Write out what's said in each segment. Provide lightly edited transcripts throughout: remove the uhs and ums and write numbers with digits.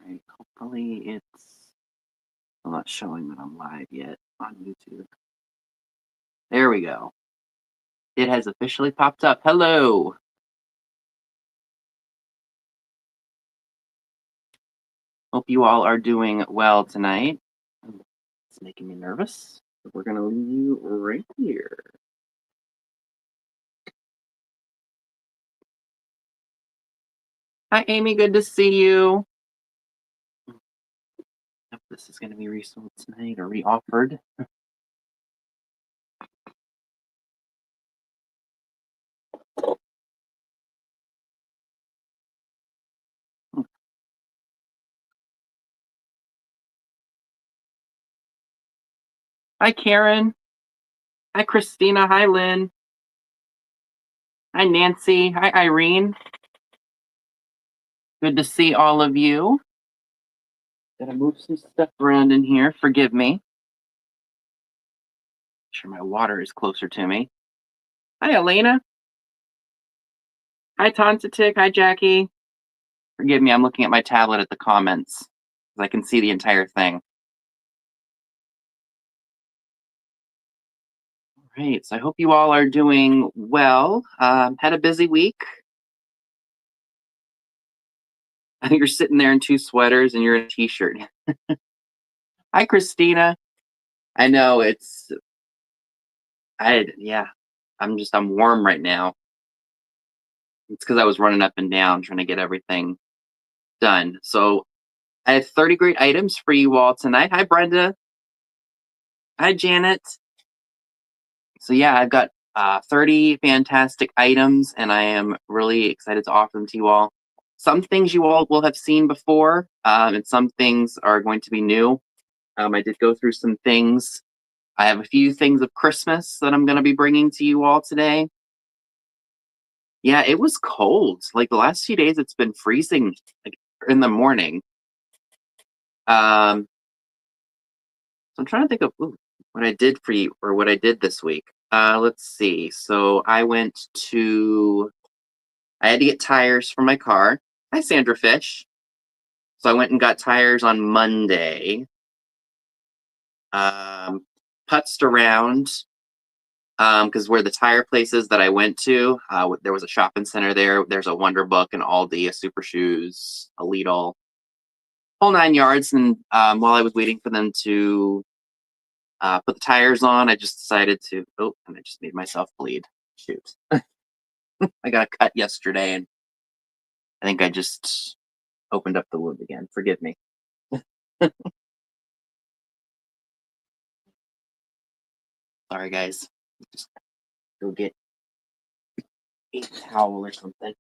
Right, hopefully it's not showing that I'm live yet on YouTube. There we go. It has officially popped up. Hello. Hope you all are doing well tonight. It's making me nervous, but we're going to leave you right here. Hi, Amy. Good to see you. Hope this is going to be resold tonight or reoffered. Hi, Karen. Hi, Christina. Hi, Lynn. Hi, Nancy. Hi, Irene. Good to see all of you. Gotta move some stuff around in here. Forgive me. Make sure my water is closer to me. Hi, Elena. Hi, Tontatic. Hi, Jackie. Forgive me, I'm looking at my tablet at the comments, because I can see the entire thing. All right, so I hope you all are doing well. Had a busy week. I think you're sitting there in 2 sweaters and you're in a t-shirt. Hi, Christina. I know I'm warm right now. It's because I was running up and down trying to get everything done. So I have 30 great items for you all tonight. Hi, Brenda. Hi, Janet. So yeah, I've got 30 fantastic items, and I am really excited to offer them to you all. Some things you all will have seen before, and some things are going to be new. I did go through some things. I have a few things of Christmas that I'm going to be bringing to you all today. Yeah, it was cold. Like the last few days, it's been freezing like in the morning. So I'm trying to think of what I did for you or what I did this week. Let's see. So I had to get tires for my car. Hi, Sandra Fish. So I went and got tires on Monday. Putzed around because where the tire places that I went to, there was a shopping center there. There's a Wonder Book, an Aldi, a Super Shoes, a Lidl, whole 9 yards. And while I was waiting for them to put the tires on, I just decided to. Oh, and I just made myself bleed. Shoot. I got a cut yesterday, and I think I just opened up the wound again. Forgive me. Sorry, guys. Just go get a towel or something.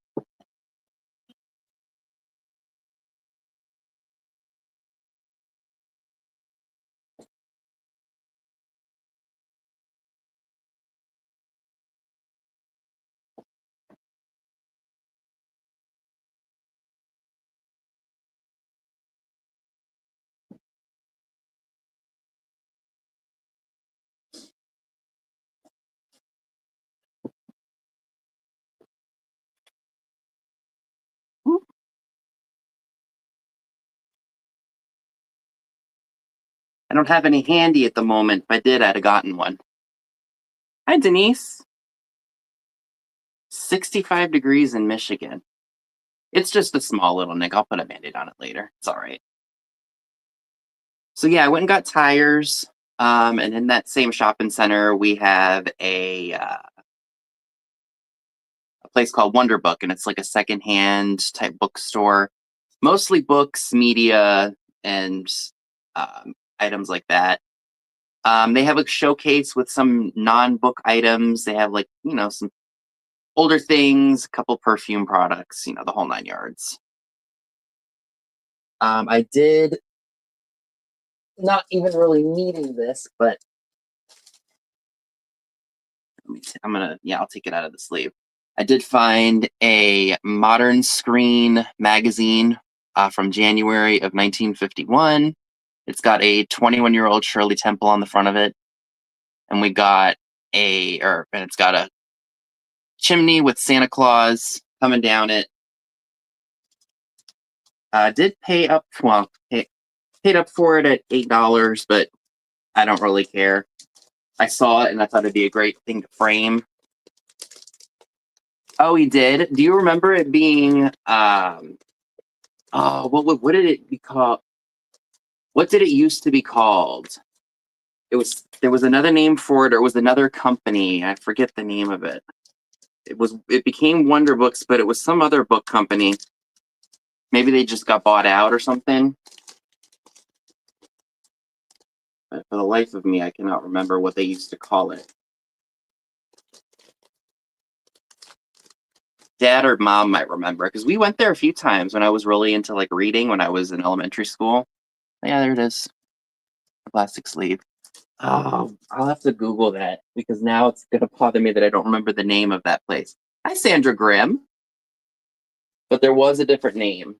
I don't have any handy at the moment. If I did, I'd have gotten one. Hi, Denise. 65 degrees in Michigan. It's just a small little nick. I'll put a Band-Aid on it later. It's all right. So yeah, I went and got tires. And in that same shopping center, we have a place called Wonder Book, and it's like a secondhand type bookstore, mostly books, media, and items like that. They have a showcase with some non-book items. They have some older things, a couple perfume products, the whole 9 yards. I did not even really needing this, but I'll take it out of the sleeve. I did find a Modern Screen magazine from January of 1951. It's got a 21-year-old Shirley Temple on the front of it. And it's got a chimney with Santa Claus coming down it. Did pay up, well, paid up for it at $8, but I don't really care. I saw it and I thought it'd be a great thing to frame. Oh, he did. Do you remember it being? Oh, what did it be called? What did it used to be called? There was another name for it, or it was another company. I forget the name of it. It became Wonder Books, but it was some other book company. Maybe they just got bought out or something. But for the life of me, I cannot remember what they used to call it. Dad or mom might remember, because we went there a few times when I was really into like reading when I was in elementary school. Yeah, there it is. Plastic sleeve. Oh, I'll have to Google that because now it's gonna bother me that I don't remember the name of that place. Hi, Sandra Grimm. But there was a different name.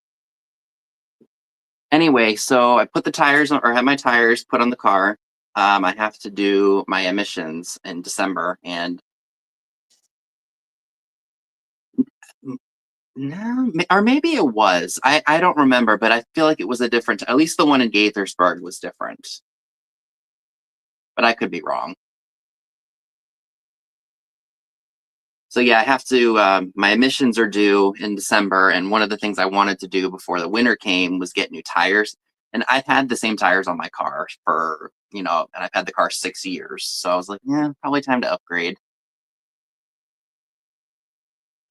Anyway, so I put the tires on, or had my tires put on the car. I have to do my emissions in December, and no, or maybe it was. I don't remember, but I feel like it was a different. At least the one in Gaithersburg was different, but I could be wrong. So yeah, I have to. My emissions are due in December, and one of the things I wanted to do before the winter came was get new tires. And I've had the same tires on my car for and I've had the car 6 years. So I was like, yeah, probably time to upgrade.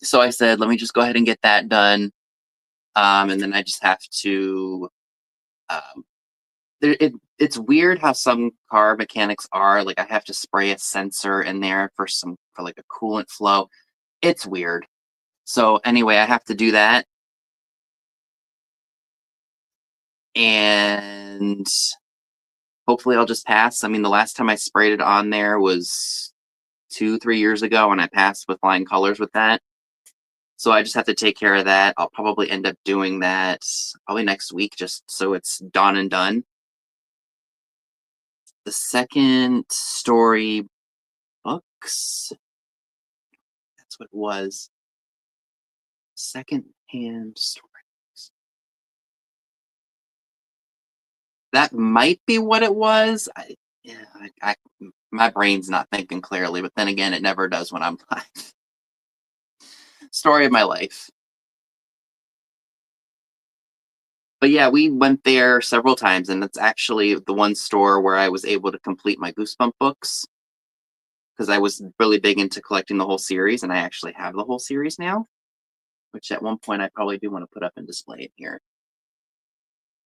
So I said, let me just go ahead and get that done, and then I just have to. Um, it's weird how some car mechanics are like. I have to spray a sensor in there for like a coolant flow. It's weird. So anyway, I have to do that. And hopefully I'll just pass. I mean, the last time I sprayed it on there was 2, 3 years ago, and I passed with flying colors with that. So I just have to take care of that. I'll probably end up doing that probably next week, just so it's done and done. The second story books, that's what it was. Second hand story. That might be what it was. Yeah, my brain's not thinking clearly, but then again, it never does when I'm live. Story of my life. But yeah, we went there several times, and it's actually the one store where I was able to complete my Goosebump books because I was really big into collecting the whole series, and I actually have the whole series now, which at one point I probably do want to put up and display it here.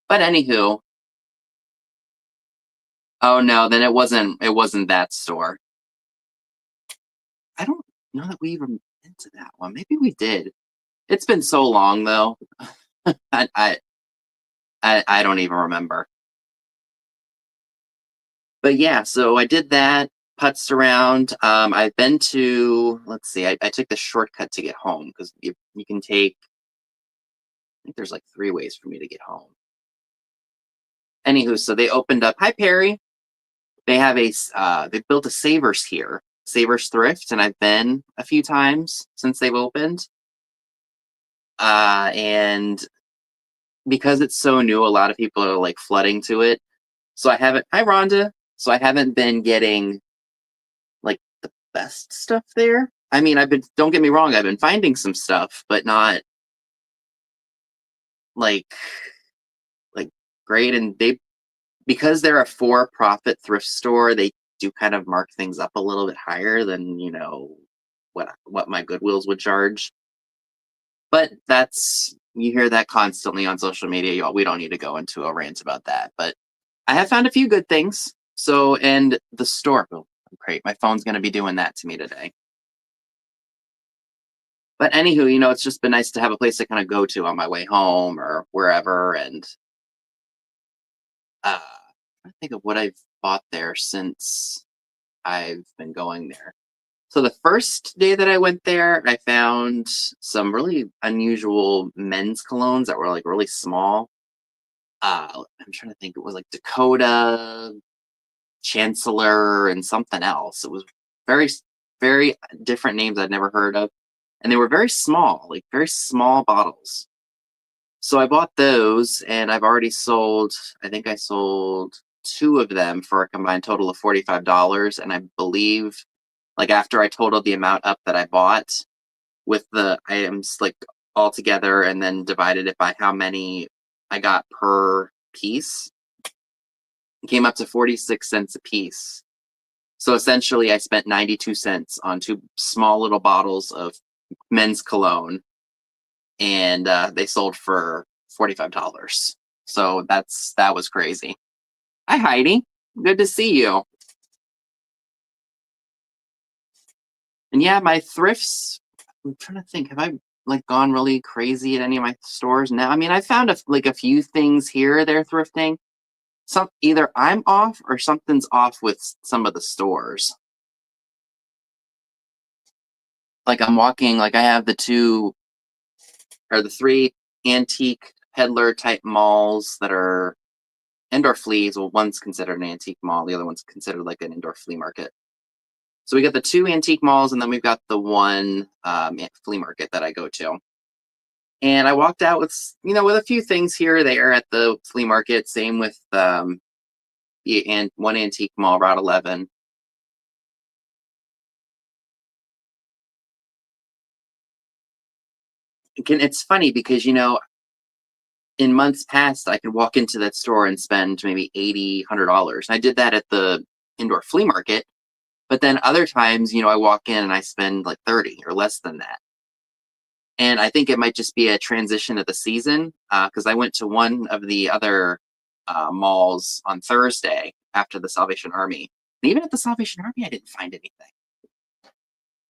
But anywho, oh no, then it wasn't that store. I don't know that we even went to that one. Maybe we did. It's been so long though. I, I I don't even remember. But yeah, so I did that, putzed around. I've been to, let's see, I took the shortcut to get home because you can take, I think there's like 3 ways for me to get home. Anywho, so they opened up. Hi, Perry. They built a Savers here, Savers Thrift, and I've been a few times since they've opened. And because it's so new, a lot of people are like flooding to it. So I haven't, hi, Rhonda. So I haven't been getting like the best stuff there. I mean, don't get me wrong, I've been finding some stuff, but not like like great. And because they're a for-profit thrift store, they do kind of mark things up a little bit higher than what my Goodwills would charge. But you hear that constantly on social media. We don't need to go into a rant about that. But I have found a few good things. So, and the store, oh, great. My phone's going to be doing that to me today. But anywho, it's just been nice to have a place to kind of go to on my way home or wherever. And I think of what I've bought there since I've been going there. So the first day that I went there, I found some really unusual men's colognes that were like really small. I'm trying to think. It was like Dakota, Chancellor, and something else. It was very, very different names I'd never heard of, and they were very small, like very small bottles. So I bought those, and I've already sold. I think I sold two of them for a combined total of $45. And I believe, like after I totaled the amount up that I bought with the items like all together, and then divided it by how many I got per piece, it came up to 46 cents a piece. So essentially, I spent 92 cents on two small little bottles of men's cologne, and they sold for $45. So that was crazy. Hi, Heidi. Good to see you. And yeah, my thrifts. I'm trying to think. Have I like gone really crazy at any of my stores now? I mean, I found like a few things here they're thrifting. Some either I'm off or something's off with some of the stores. Like I'm walking. Like I have the three antique peddler type malls that are indoor fleas. Well, one's considered an antique mall, the other one's considered like an indoor flea market. So we got the two antique malls, and then we've got the one flea market that I go to. And I walked out with with a few things here or there at the flea market. Same with one antique mall, Route 11. It's funny because in months past, I could walk into that store and spend maybe $80, $100. I did that at the indoor flea market, but then other times, I walk in and I spend like 30 or less than that. And I think it might just be a transition of the season because I went to one of the other malls on Thursday after the Salvation Army. And even at the Salvation Army, I didn't find anything.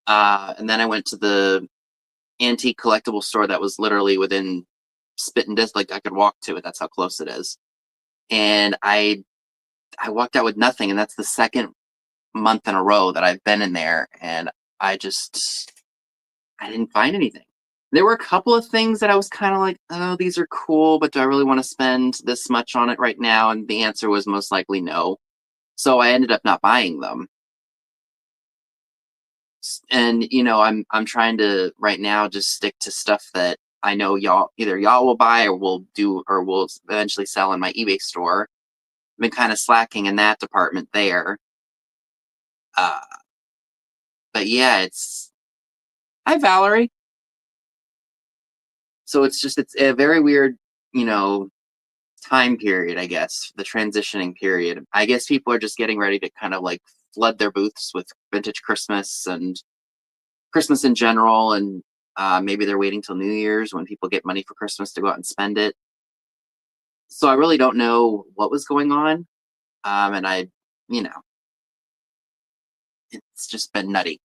And then I went to the antique collectible store that was literally within spit and disc, like I could walk to it. That's how close it is. And I walked out with nothing, and that's the second month in a row that I've been in there, and I didn't find anything. There were a couple of things that I was kind of like, oh, these are cool, but do I really want to spend this much on it right now? And the answer was most likely no. So I ended up not buying them. And I'm trying to right now just stick to stuff that I know y'all will buy or will eventually sell in my eBay store. I've been kind of slacking in that department there. Uh, but yeah, it's hi Valerie. So it's a very weird, you know, time period, I guess, the transitioning period. I guess people are just getting ready to kind of like flood their booths with vintage Christmas and Christmas in general, and maybe they're waiting till New Year's when people get money for Christmas to go out and spend it. So I really don't know what was going on, and you know, it's just been nutty.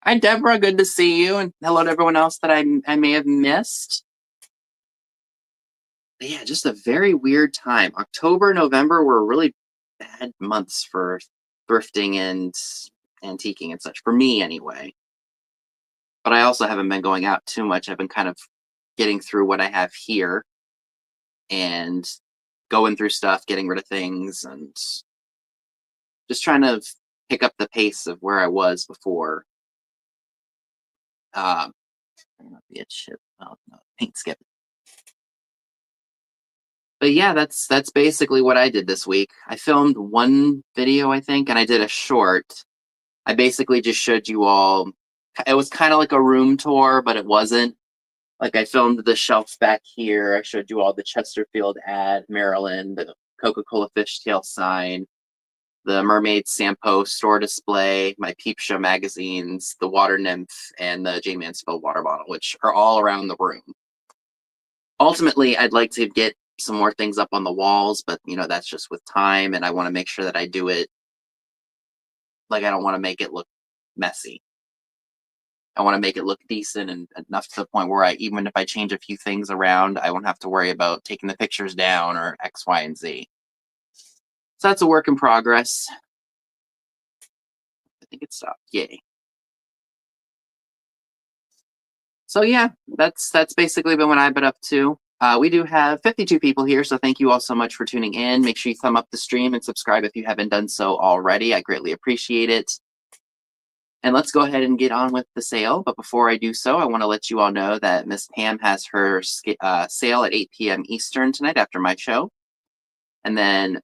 Hi, Deborah. Good to see you, and hello to everyone else that I may have missed. But yeah, just a very weird time. October, November were really bad months for thrifting and antiquing and such, for me anyway. But I also haven't been going out too much. I've been kind of getting through what I have here and going through stuff, getting rid of things, and just trying to pick up the pace of where I was before. Um, be a chip. Oh, no, paint skip. But yeah, that's basically what I did this week. I filmed one video, I think, and I did a short. I basically just showed you all. It was kind of like a room tour, but it wasn't. Like I filmed the shelf back here. I showed you all the Chesterfield ad, Maryland, the Coca-Cola fishtail sign, the Mermaid Sampo store display, my Peep Show magazines, the Water Nymph, and the Jane Mansfield water bottle, which are all around the room. Ultimately, I'd like to get some more things up on the walls, but that's just with time, and I want to make sure that I do it. Like I don't want to make it look messy. I want to make it look decent and enough to the point where even if I change a few things around, I won't have to worry about taking the pictures down or X, Y, and Z. So that's a work in progress. I think it stopped. Yay. So yeah, that's basically been what I've been up to. We do have 52 people here, so thank you all so much for tuning in. Make sure you thumb up the stream and subscribe if you haven't done so already. I greatly appreciate it. And let's go ahead and get on with the sale. But before I do so, I want to let you all know that Miss Pam has her sale at 8 p.m. Eastern tonight after my show. And then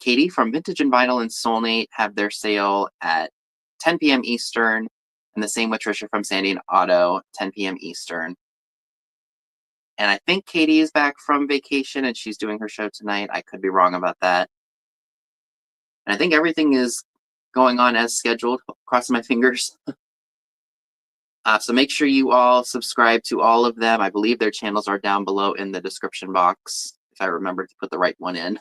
Katie from Vintage and Vinyl and Soulmate have their sale at 10 p.m. Eastern. And the same with Trisha from Sandy and Auto, 10 p.m. Eastern. And I think Katie is back from vacation and she's doing her show tonight. I could be wrong about that. And I think everything is going on as scheduled. Crossing my fingers. So make sure you all subscribe to all of them. I believe their channels are down below in the description box, if I remember to put the right one in.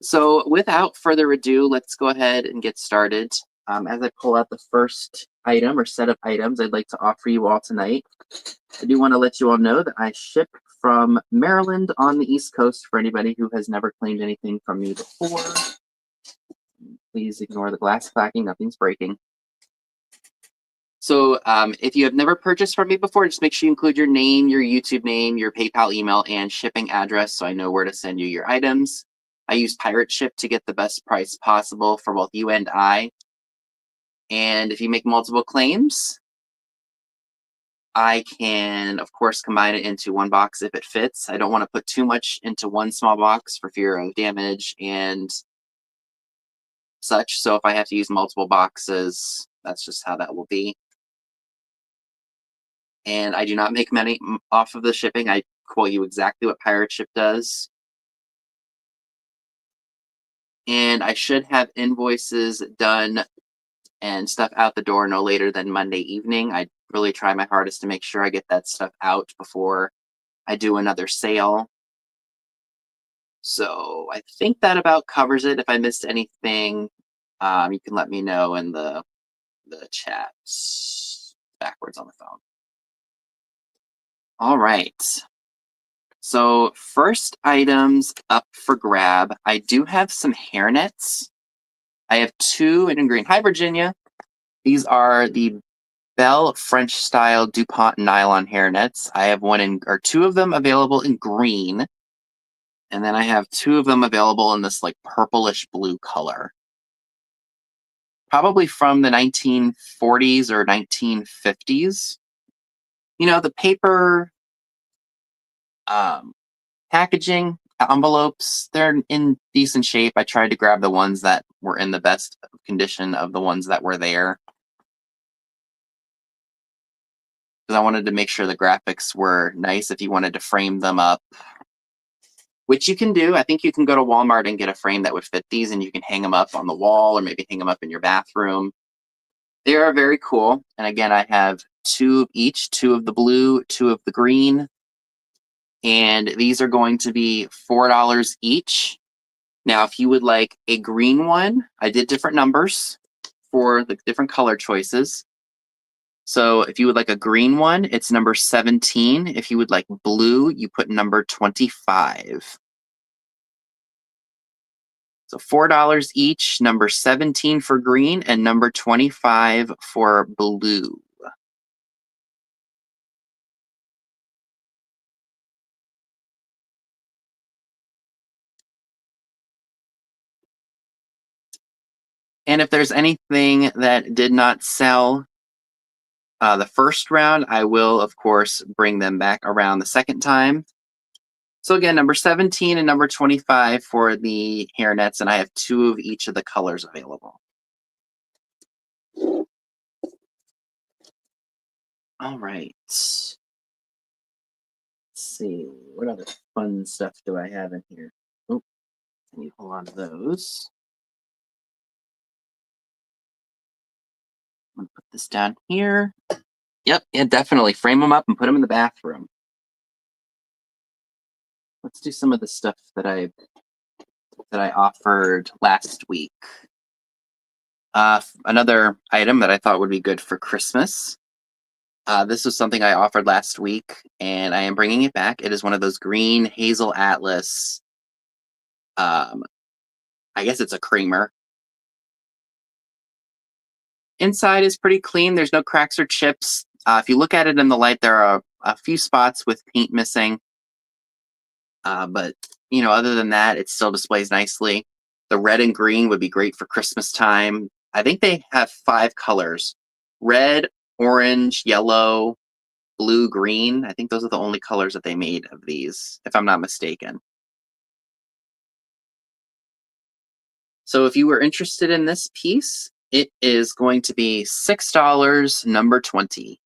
So without further ado, let's go ahead and get started. As I pull out the first item or set of items I'd like to offer you all tonight, I do want to let you all know that I ship from Maryland on the East Coast for anybody who has never claimed anything from me before. Please ignore the glass clacking, nothing's breaking. So if you have never purchased from me before, just make sure you include your name, your YouTube name, your PayPal email, and shipping address so I know where to send you your items. I use Pirate Ship to get the best price possible for both you and I. And if you make multiple claims, I can, of course, combine it into one box if it fits. I don't want to put too much into one small box for fear of damage and such. So if I have to use multiple boxes, that's just how that will be. And I do not make money off of the shipping. I quote you exactly what Pirate Ship does. And I should have invoices done and stuff out the door no later than Monday evening. I really try my hardest to make sure I get that stuff out before I do another sale. So I think that about covers it. If I missed anything, you can let me know in the chat. Backwards on the phone. All right. So first items up for grab. I do have some hairnets. I have two in green. Hi, Virginia. These are the Belle French style DuPont nylon hairnets. I have two of them available in green. And then I have two of them available in this like purplish blue color. Probably from the 1940s or 1950s. You know, the paper packaging, envelopes, they're in decent shape. I tried to grab the ones that were in the best condition of the ones that were there. Because I wanted to make sure the graphics were nice if you wanted to frame them up. Which you can do. I think you can go to Walmart and get a frame that would fit these and you can hang them up on the wall or maybe hang them up in your bathroom. They are very cool. And again, I have two of each, two of the blue, two of the green. And these are going to be $4 each. Now, if you would like a green one, I did different numbers for the different color choices. So if you would like a green one, it's number 17. If you would like blue, you put number 25. So $4 each, number 17 for green and number 25 for blue. And if there's anything that did not sell the first round, I will, of course, bring them back around the second time. So again, number 17 and number 25 for the hairnets, and I have two of each of the colors available. All right. Let's see, what other fun stuff do I have in here? Oh, I need to hold on to those. I'm gonna put this down here. Yep, yeah, definitely frame them up and put them in the bathroom. Let's do some of the stuff that I offered last week. Another item that I thought would be good for Christmas. This was something I offered last week, and I am bringing it back. It is one of those green hazel atlas. I guess it's a creamer. Inside is pretty clean. There's no cracks or chips. If you look at it in the light, there are a few spots with paint missing. But, you know, other than that, it still displays nicely. The red and green would be great for Christmas time. I think they have 5 colors: red, orange, yellow, blue, green. I think those are the only colors that they made of these, if I'm not mistaken. So if you were interested in this piece, it is going to be $6, number 20.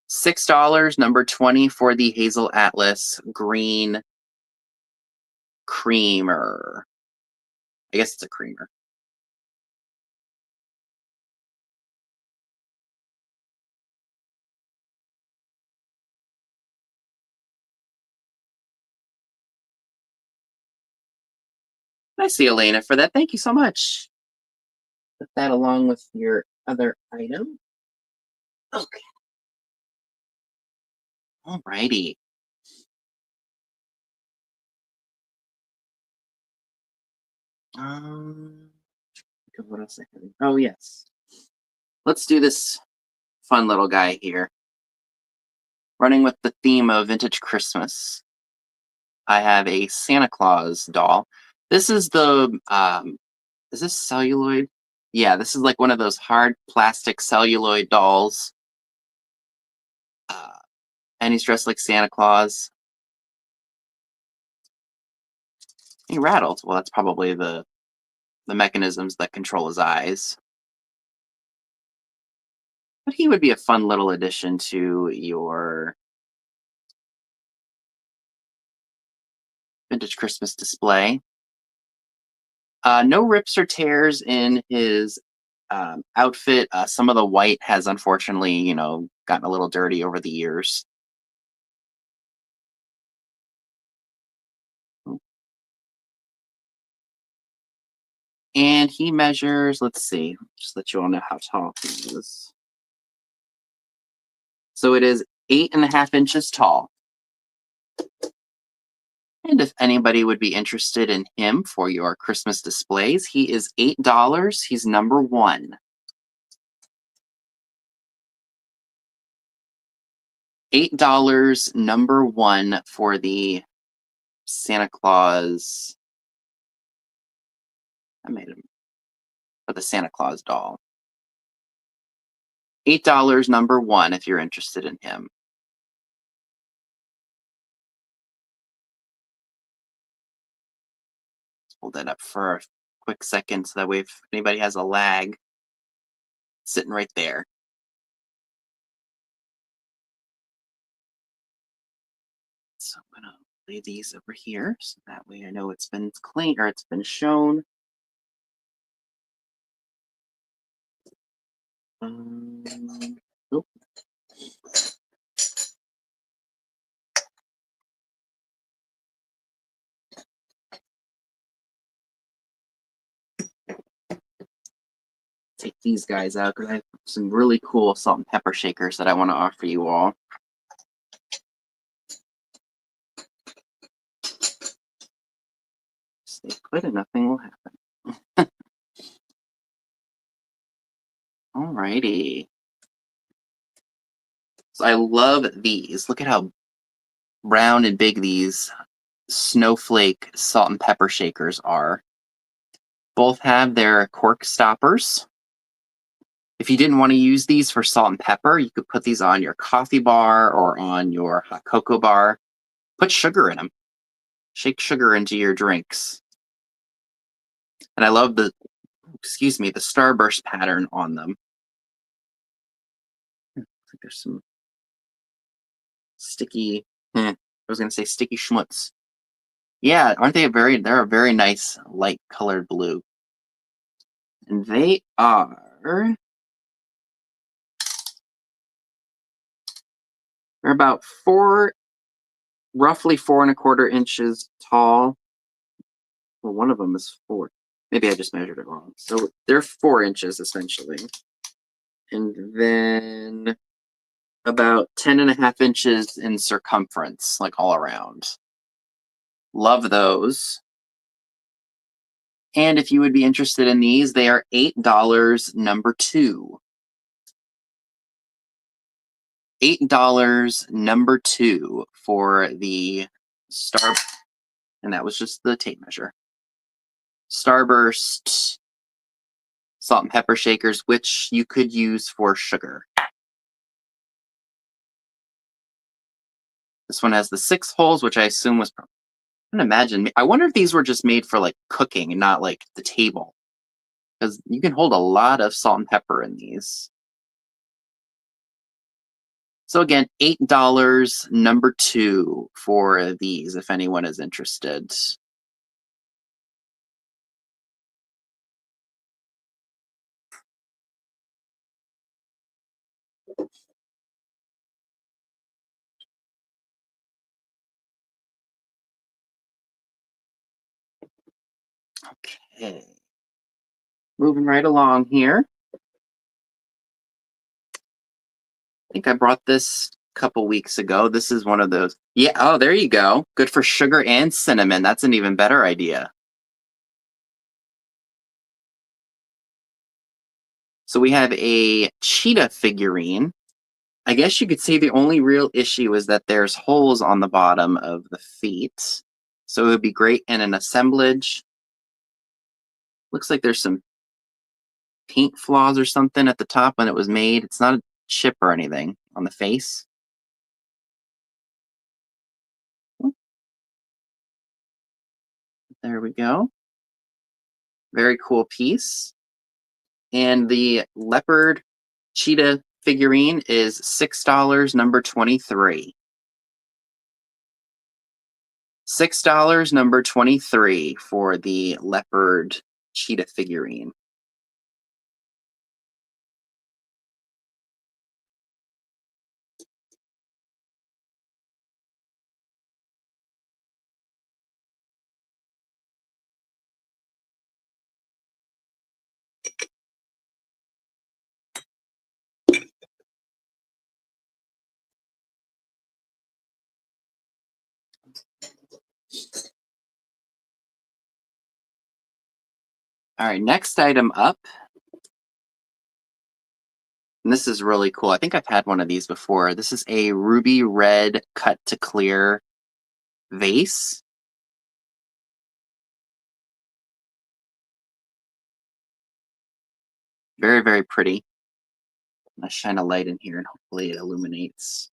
$6, number 20 for the Hazel Atlas green creamer. I guess it's a creamer. I see, Elena, for that. Thank you so much. Put that along with your other item. Okay. Alrighty. What else I have? Oh, yes. Let's do this fun little guy here. Running with the theme of vintage Christmas, I have a Santa Claus doll. This is the, is this celluloid? Yeah, this is like one of those hard plastic celluloid dolls. And he's dressed like Santa Claus. He rattled. Well, that's probably the mechanisms that control his eyes. But he would be a fun little addition to your vintage Christmas display. No rips or tears in his outfit. Some of the white has unfortunately, gotten a little dirty over the years. And he measures, let's see, just let you all know how tall he is. So it is 8.5 inches tall. And if anybody would be interested in him for your Christmas displays, he is $8. He's number 1. $8, number 1 for the Santa Claus. I made him for the Santa Claus doll. $8, number 1, if you're interested in him. Let's hold that up for a quick second so that way if anybody has a lag, it's sitting right there. So I'm gonna lay these over here so that way I know it's been clean or it's been shown. Oh. Take these guys out because I have some really cool salt and pepper shakers that I want to offer you all. Stay put and nothing will happen. Alrighty. So I love these. Look at how round and big these snowflake salt and pepper shakers are. Both have their cork stoppers. If you didn't want to use these for salt and pepper, you could put these on your coffee bar or on your hot cocoa bar. Put sugar in them. Shake sugar into your drinks. And I love the starburst pattern on them. There's some sticky, I was going to say sticky schmutz. Yeah, aren't they they're a very nice light colored blue. And they are, they're about roughly 4.25 inches tall. Well, one of them is 4. Maybe I just measured it wrong. So they're 4 inches essentially. And then about 10.5 inches in circumference, like all around. Love those. And if you would be interested in these, they are $8, number 2. $8, number 2 for the star, and that was just the tape measure. Starburst salt and pepper shakers, which you could use for sugar. This one has the 6 holes, which I assume was, I can imagine. I wonder if these were just made for like cooking and not like the table, because you can hold a lot of salt and pepper in these. So again, $8, number 2 for these, if anyone is interested. Okay. Moving right along here. I think I brought this a couple weeks ago. This is one of those. Yeah, oh, there you go. Good for sugar and cinnamon. That's an even better idea. So we have a cheetah figurine. I guess you could say the only real issue is that there's holes on the bottom of the feet. So it would be great in an assemblage. Looks like there's some paint flaws or something at the top when it was made. It's not a chip or anything on the face. There we go. Very cool piece. And the leopard cheetah figurine is $6, number 23. $6, number 23 for the leopard cheetah figurine. All right, next item up. And this is really cool. I think I've had one of these before. This is a ruby red cut to clear vase. Very, very pretty. I'm gonna shine a light in here and hopefully it illuminates.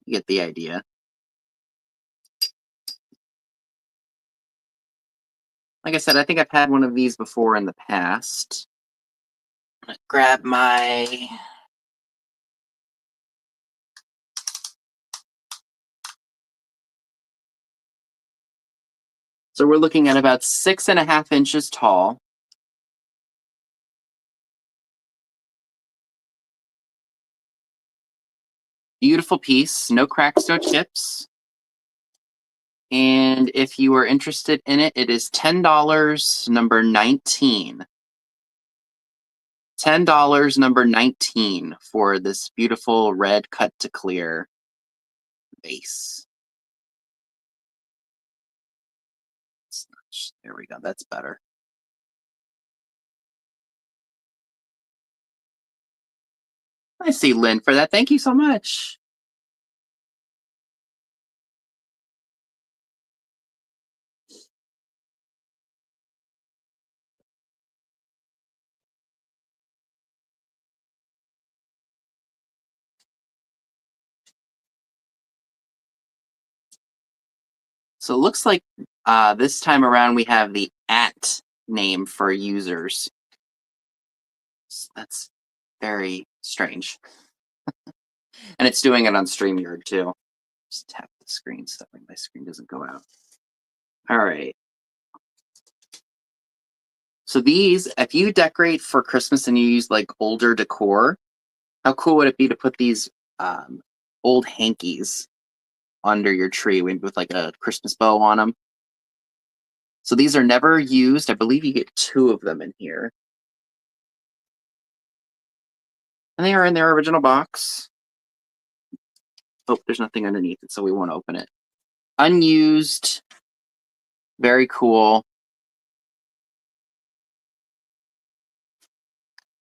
You get the idea. Like I said, I think I've had one of these before in the past. I'm gonna grab my So we're looking at about 6.5 inches tall. Beautiful piece, no cracks, no chips. And if you are interested in it, it is $10, number 19. $10, number 19 for this beautiful red cut to clear vase. There we go, that's better. I see Lynn for that. Thank you so much. So it looks like this time around we have the @ name for users. That's very strange. And it's doing it on StreamYard too. Just tap the screen so that way my screen doesn't go out. All right. So these, if you decorate for Christmas and you use like older decor, how cool would it be to put these old hankies under your tree with like a Christmas bow on them? So these are never used. I believe you get 2 of them in here. And they are in their original box. Oh, there's nothing underneath it, so we won't open it. Unused. Very cool.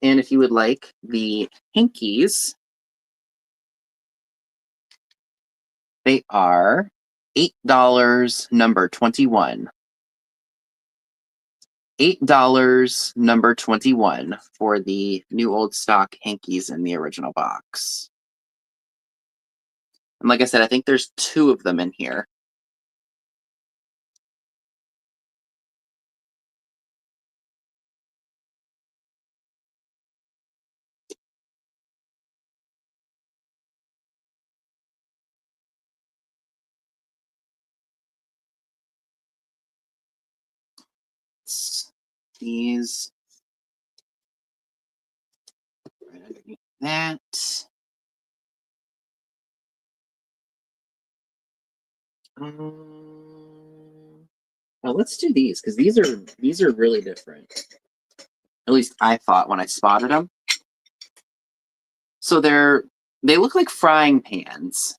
And if you would like the hankies, they are $8, number 21. $8, number 21, for the new old stock hankies in the original box. And like I said, I think there's 2 of them in here. These right underneath that. Well, let's do these because these are really different. At least I thought when I spotted them. So they look like frying pans,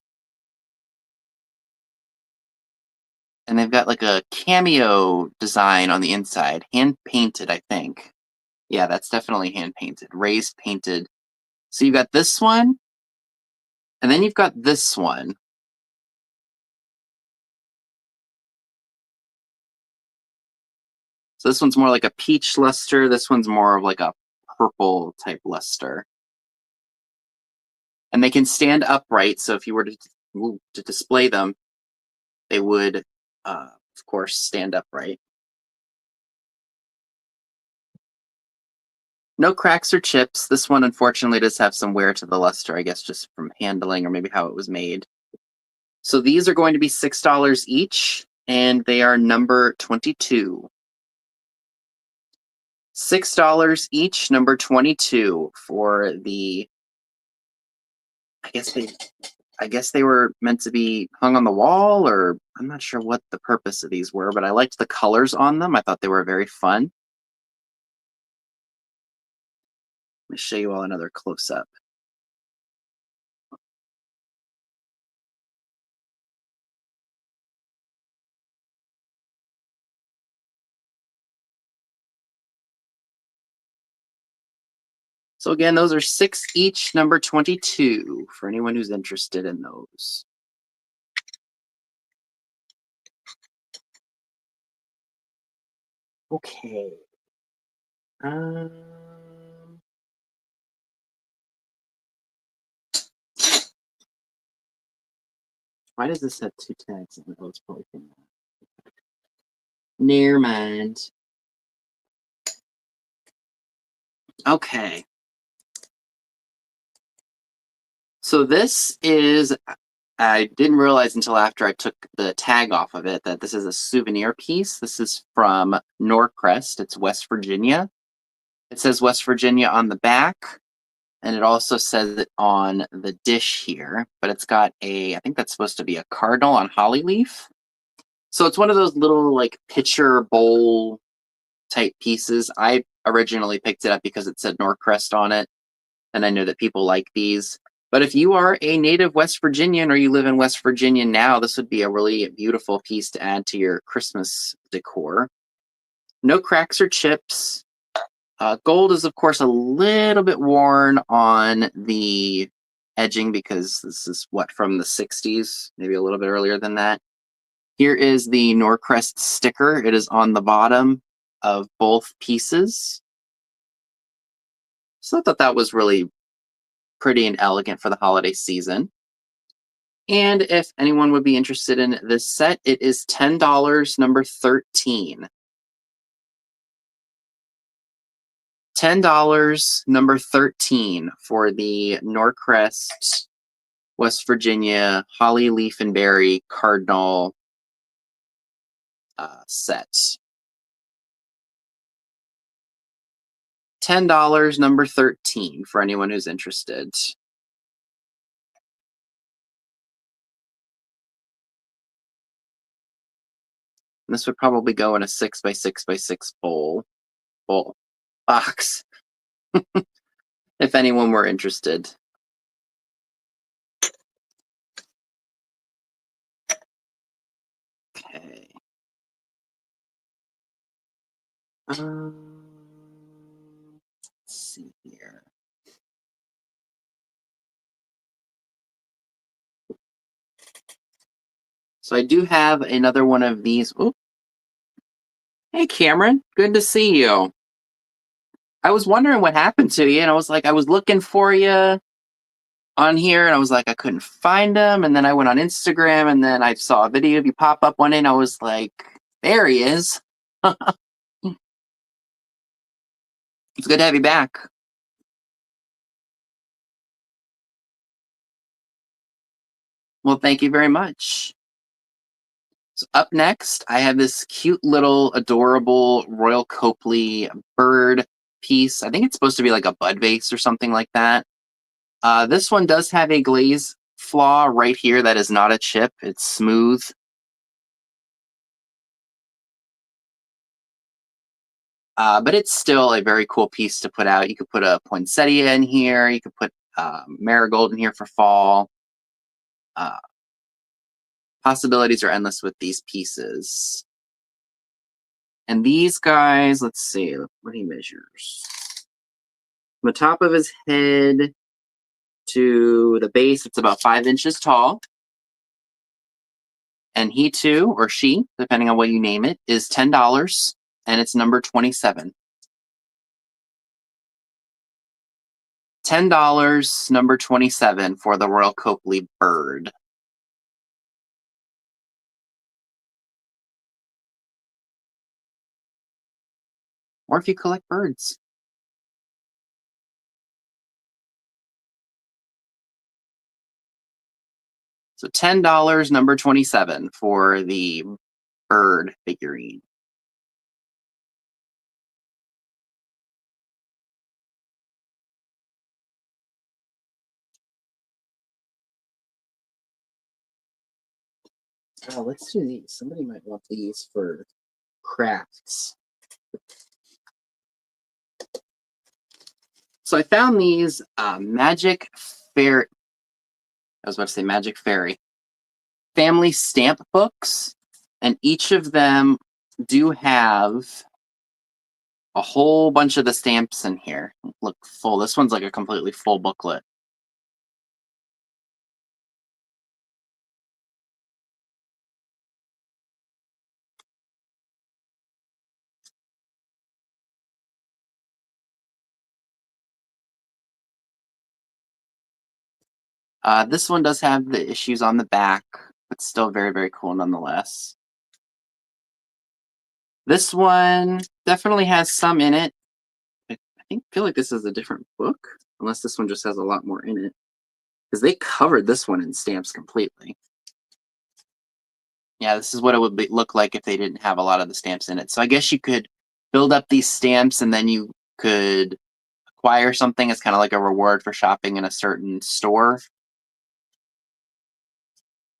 and they've got like a cameo design on the inside, hand painted, I think. Yeah, that's definitely hand painted, raised painted. So you've got this one, and then you've got this one. So this one's more like a peach luster. This one's more of like a purple type luster. And they can stand upright. So if you were to display them, they would, of course, stand upright. No cracks or chips. This one, unfortunately, does have some wear to the luster, I guess, just from handling or maybe how it was made. So these are going to be $6 each, and they are number 22. $6 each, number 22 for the. I guess they were meant to be hung on the wall, or I'm not sure what the purpose of these were, but I liked the colors on them. I thought they were very fun. Let me show you all another close-up. So again, those are 6 each, number 22, for anyone who's interested in those. Okay. Why does this have 2 tags on it? Oh, it's probably from that. Never mind. Okay. So this is, I didn't realize until after I took the tag off of it that this is a souvenir piece. This is from Norcrest. It's West Virginia. It says West Virginia on the back, and it also says it on the dish here, but it's got I think that's supposed to be a cardinal on holly leaf. So it's one of those little like pitcher bowl type pieces. I originally picked it up because it said Norcrest on it, and I know that people like these. But if you are a native West Virginian or you live in West Virginia now, this would be a really beautiful piece to add to your Christmas decor. No cracks or chips. Gold is, of course, a little bit worn on the edging because this is from the 60s, maybe a little bit earlier than that. Here is the Norcrest sticker. It is on the bottom of both pieces. So I thought that was really pretty and elegant for the holiday season. And if anyone would be interested in this set, it is $10, number 13. $10, number 13 for the Norcrest, West Virginia, Holly Leaf and Berry Cardinal set. $10, number 13 for anyone who's interested. And this would probably go in a 6x6x6 box, if anyone were interested. Okay. Let's see here. So I do have another one of these. Hey, Cameron. Good to see you. I was wondering what happened to you, and I was like, I was looking for you on here, and I was like, I couldn't find him. And then I went on Instagram, and then I saw a video of you pop up one day, and I was like, there he is. It's good to have you back. Well, thank you very much. So up next, I have this cute little adorable Royal Copley bird piece. I think it's supposed to be like a bud vase or something like that. This one does have a glaze flaw right here that is not a chip. It's smooth. But it's still a very cool piece to put out. You could put a poinsettia in here. You could put marigold in here for fall. Uh, Possibilities are endless with these pieces. And these guys, let's see what he measures. From the top of his head to the base, it's about 5 inches tall. And he too, or she, depending on what you name it, is $10, and it's number 27. $10, number 27 for the Royal Copley bird. Or if you collect birds. So $10, number 27 for the bird figurine. Oh, let's do these. Somebody might want these for crafts. So I found these Magic Fairy. I was about to say Magic Fairy family stamp books, and each of them do have a whole bunch of the stamps in here. Look full. This one's like a completely full booklet. This one does have the issues on the back, but still very, very cool nonetheless. This one definitely has some in it. I feel like this is a different book, unless this one just has a lot more in it. Because they covered this one in stamps completely. Yeah, this is what it would look like if they didn't have a lot of the stamps in it. So I guess you could build up these stamps and then you could acquire something as kind of like a reward for shopping in a certain store.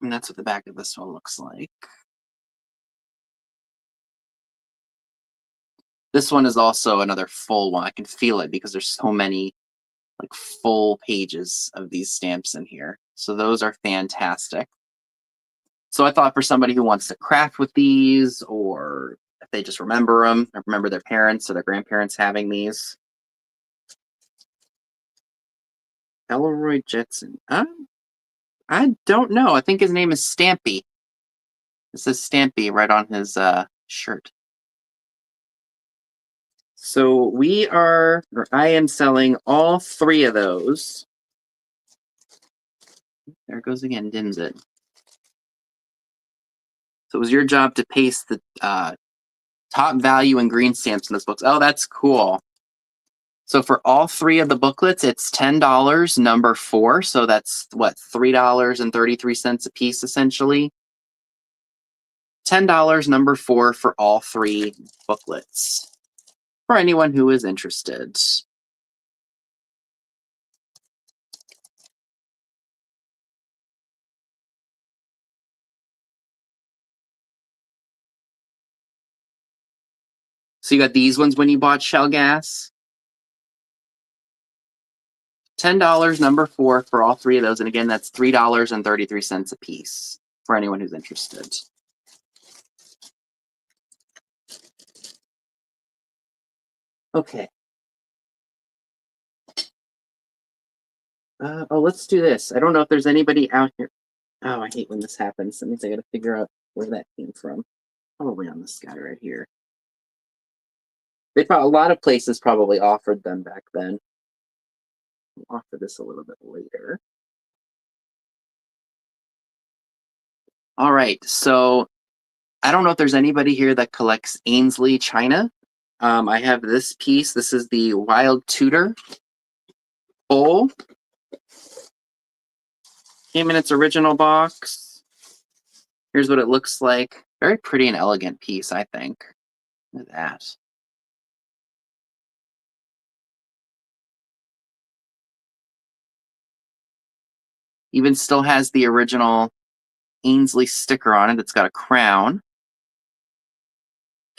And that's what the back of this one looks like. This one is also another full one. I can feel it because there's so many like full pages of these stamps in here. So those are fantastic. So I thought for somebody who wants to craft with these, or if they just remember them, or remember their parents or their grandparents having these. Elroy Jetson. I don't know. I think his name is Stampy. It says Stampy right on his shirt. So I am selling all 3 of those. There it goes again, didn't it? So it was your job to paste the top value and green stamps in this book. Oh, that's cool. So for all 3 of the booklets, it's $10, number 4. So that's what, $3.33 a piece, essentially. $10, number 4 for all 3 booklets. For anyone who is interested. So you got these ones when you bought Shell Gas. $10, number 4 for all 3 of those. And again, that's $3.33 a piece for anyone who's interested. Okay. Let's do this. I don't know if there's anybody out here. Oh, I hate when this happens. That means I gotta figure out where that came from. Probably on this guy right here. A lot of places probably offered them back then. I'll offer this a little bit later. All right, so I don't know if there's anybody here that collects Ainsley china. I have this piece. This is the Wild Tudor bowl. Came in its original box. Here's what it looks like. Very pretty and elegant piece, I think. Look at that. Even still has the original Ainsley sticker on it. It's got a crown.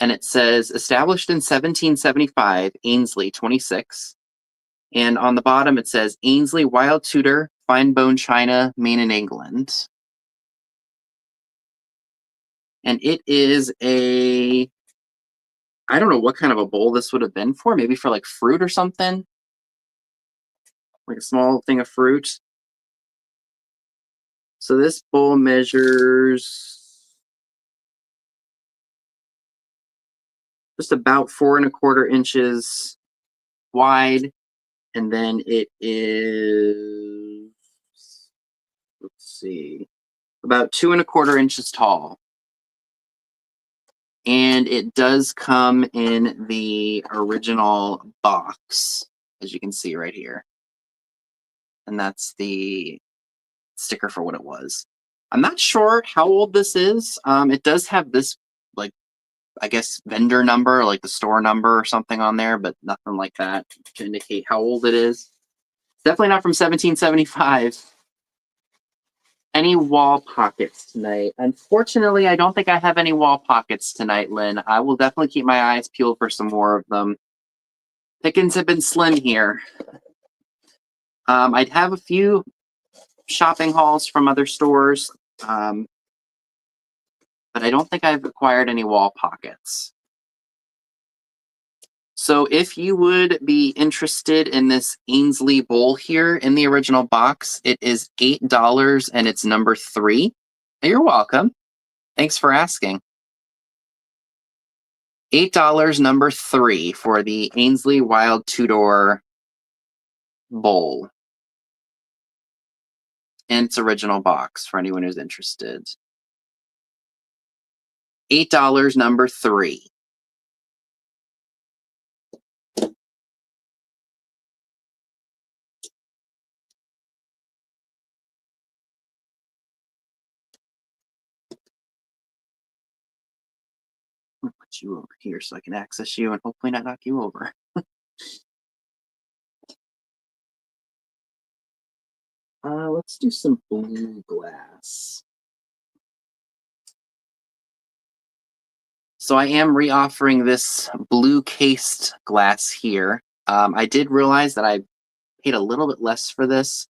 And it says, established in 1775, Ainsley, 26. And on the bottom, it says, Ainsley Wild Tudor, Fine Bone China, Maine and England. And it is I don't know what kind of a bowl this would have been for. Maybe for like fruit or something. Like a small thing of fruit. So this bowl measures just about 4¼ inches wide. And then it is, let's see, about 2¼ inches tall. And it does come in the original box, as you can see right here. And that's the sticker for what it was. I'm not sure how old this is. It does have this, like, I guess, vendor number, like the store number or something on there, but nothing like that to indicate how old it is. It's definitely not from 1775. Any wall pockets tonight? Unfortunately, I don't think I have any wall pockets tonight, Lynn. I will definitely keep my eyes peeled for some more of them. Pickings have been slim here. I'd have a few shopping hauls from other stores, but I don't think I've acquired any wall pockets. So if you would be interested in this Ainsley bowl here in the original box, it is $8 and it's number 3. You're welcome. Thanks for asking. $8, number 3 for the Ainsley Wild Tudor bowl. In its original box for anyone who's interested. $8, number 3. I'll put you over here so I can access you and hopefully not knock you over. Let's do some blue glass. So I am reoffering this blue cased glass here. I did realize that I paid a little bit less for this.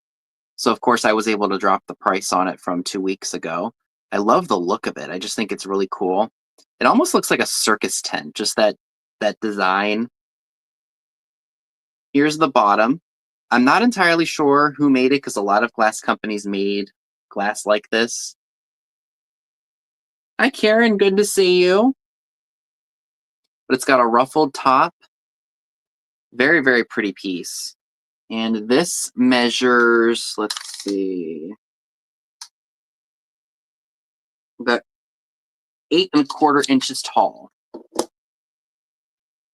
So of course I was able to drop the price on it from 2 weeks ago. I love the look of it. I just think it's really cool. It almost looks like a circus tent, just that design. Here's the bottom. I'm not entirely sure who made it because a lot of glass companies made glass like this. Hi, Karen. Good to see you. But it's got a ruffled top. Very, very pretty piece. And this measures, let's see, about 8¼ inches tall.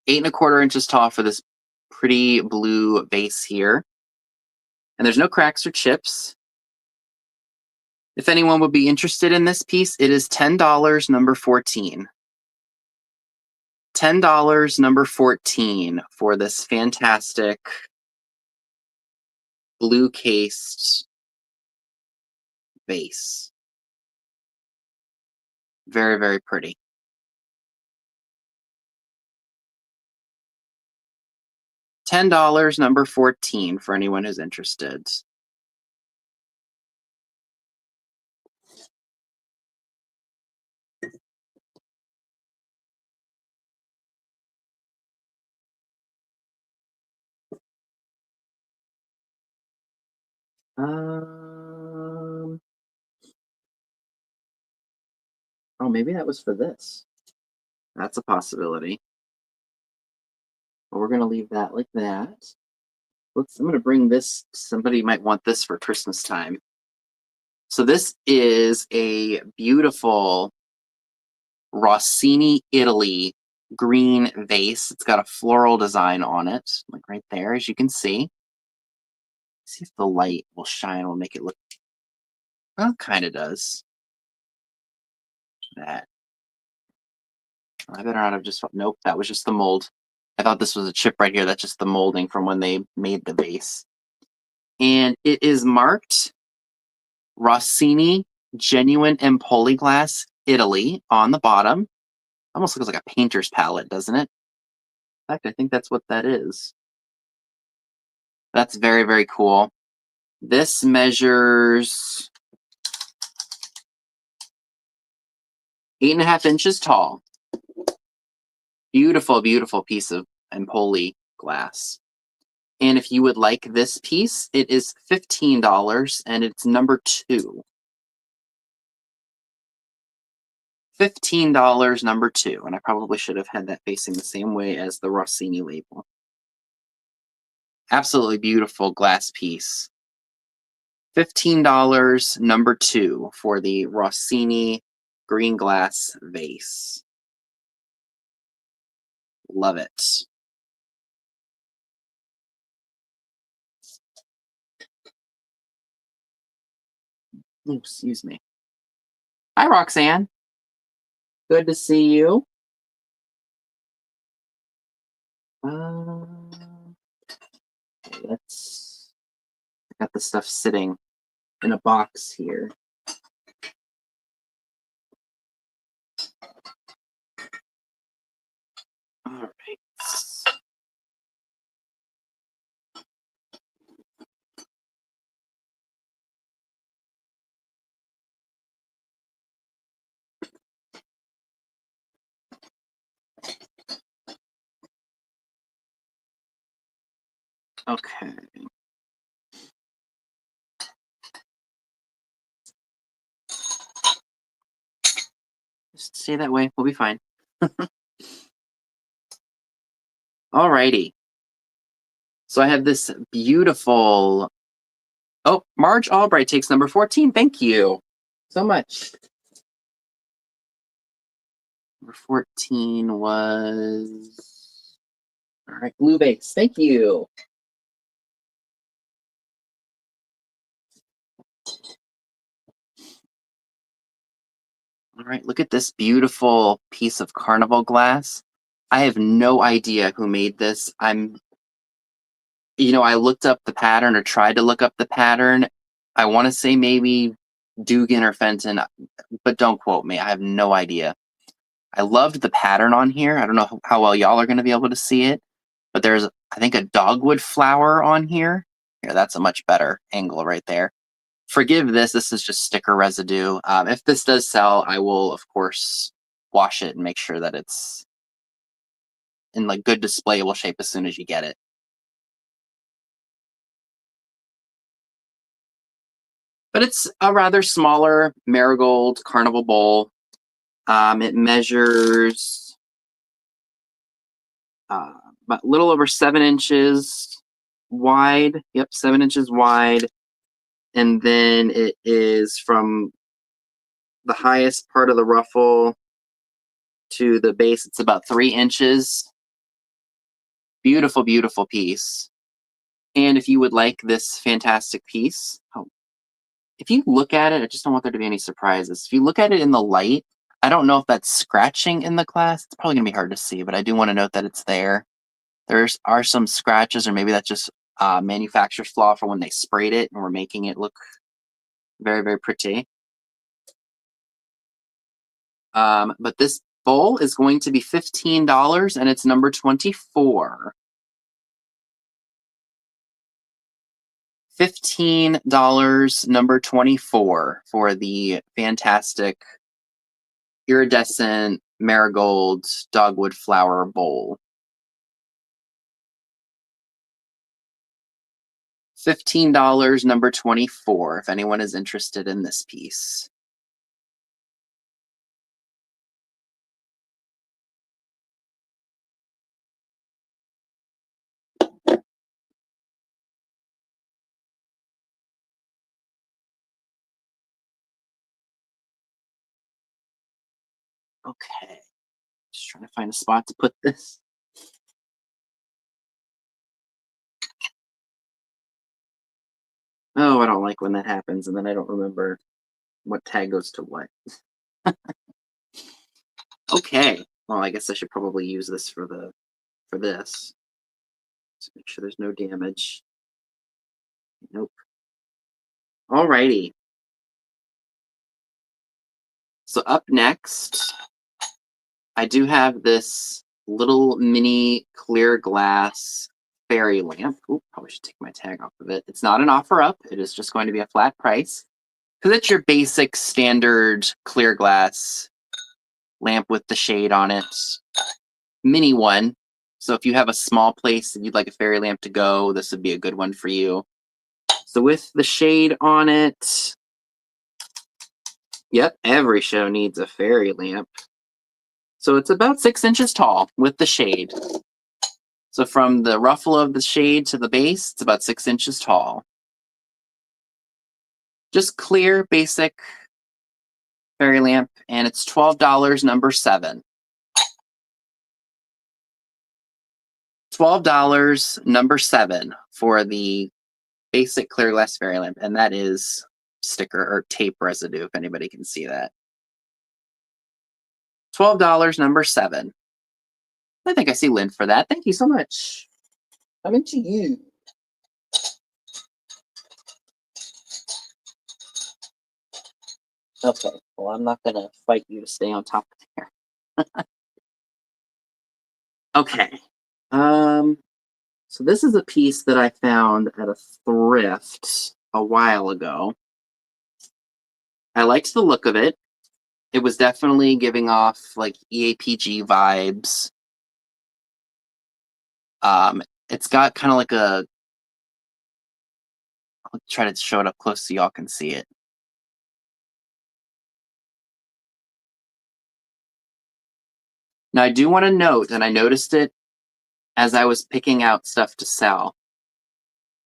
8¼ inches tall for this pretty blue base here. And there's no cracks or chips. If anyone would be interested in this piece, it is $10, number 14. $10, number 14 for this fantastic blue cased vase. Very, very pretty. $10, number 14 for anyone who's interested. Oh, maybe that was for this. That's a possibility. But we're going to leave that like that. I'm going to bring this. Somebody might want this for Christmas time. So this is a beautiful Rossini, Italy green vase. It's got a floral design on it, like right there, as you can see. See if the light will shine, will make it look, well, it kind of does. That. I better not have just, nope, that was just the mold. I thought this was a chip right here. That's just the molding from when they made the vase. And it is marked Rossini Genuine Empoli Glass, Italy on the bottom. Almost looks like a painter's palette, doesn't it? In fact, I think that's what that is. That's very, very cool. This measures 8.5 inches tall. Beautiful, beautiful piece of Empoli glass. And if you would like this piece, it is $15 and it's number 2. $15, number 2. And I probably should have had that facing the same way as the Rossini label. Absolutely beautiful glass piece. $15, number 2 for the Rossini green glass vase. Love it. Oh, excuse me. Hi, Roxanne. Good to see you. Let's. I got the stuff sitting in a box here. All right. Okay. Just stay that way. We'll be fine. Alrighty. So I have this beautiful. Oh, Marge Albright takes number 14. Thank you so much. Number 14 was. All right, blue vase. Thank you. All right, look at this beautiful piece of carnival glass. I have no idea who made this. I looked up the pattern or tried to look up the pattern. I want to say maybe Dugan or Fenton, but don't quote me. I have no idea. I loved the pattern on here. I don't know how well y'all are going to be able to see it, but there's, I think, a dogwood flower on here. Here, that's a much better angle right there. Forgive this. This is just sticker residue. If this does sell, I will, of course, wash it and make sure that it's in like good displayable shape as soon as you get it. But it's a rather smaller marigold carnival bowl. It measures about a little over 7 inches wide. Yep, 7 inches wide. And then it is from the highest part of the ruffle to the base. It's about 3 inches. Beautiful, beautiful piece. And if you would like this fantastic piece, if you look at it, I just don't want there to be any surprises. If you look at it in the light, I don't know if that's scratching in the glass. It's probably going to be hard to see, but I do want to note that it's there. Are some scratches, or maybe that's just manufacturer's flaw for when they sprayed it and we're making it look very, very pretty. But this bowl is going to be $15 and it's number 24. $15, number 24 for the fantastic iridescent marigold dogwood flower bowl. $15, number 24, if anyone is interested in this piece. Okay. Just trying to find a spot to put this. Oh, I don't like when that happens, and then I don't remember what tag goes to what. Okay. Well, I guess I should probably use this for this. So make sure there's no damage. Nope. Alrighty. So up next, I do have this little mini clear glass fairy lamp. Oop, probably should take my tag off of it. It's not an offer up. It is just going to be a flat price. Because it's your basic standard clear glass lamp with the shade on it. Mini one. So if you have a small place that you'd like a fairy lamp to go, this would be a good one for you. So with the shade on it, yep, every show needs a fairy lamp. So it's about 6 inches tall with the shade. So from the ruffle of the shade to the base, it's about 6 inches tall. Just clear, basic fairy lamp, and it's $12, number 7. $12, number 7 for the basic clear glass fairy lamp, and that is sticker or tape residue, if anybody can see that. $12, number 7. I think I see Lynn for that. Thank you so much. Coming to you. Okay, well, I'm not going to fight you to stay on top of there. Okay. So this is a piece that I found at a thrift a while ago. I liked the look of it. It was definitely giving off like EAPG vibes. It's got kind of like a, I'll try to show it up close so y'all can see it. Now I do want to note, and I noticed it as I was picking out stuff to sell.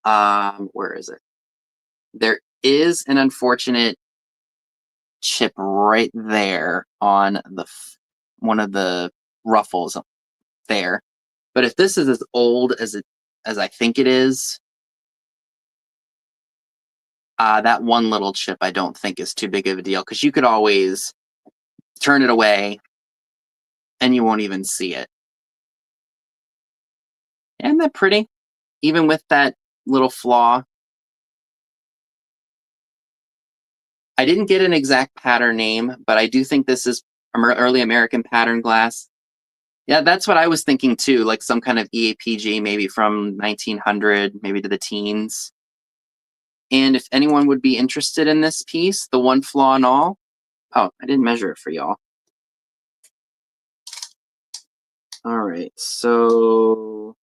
Where is it? There is an unfortunate chip right there on the one of the ruffles there. But if this is as old as I think it is, that one little chip I don't think is too big of a deal because you could always turn it away and you won't even see it. Isn't that pretty? Even with that little flaw. I didn't get an exact pattern name, but I do think this is early American pattern glass. Yeah, that's what I was thinking too, like some kind of EAPG, maybe from 1900, maybe to the teens. And if anyone would be interested in this piece, the one flaw and all, oh, I didn't measure it for y'all. All right, so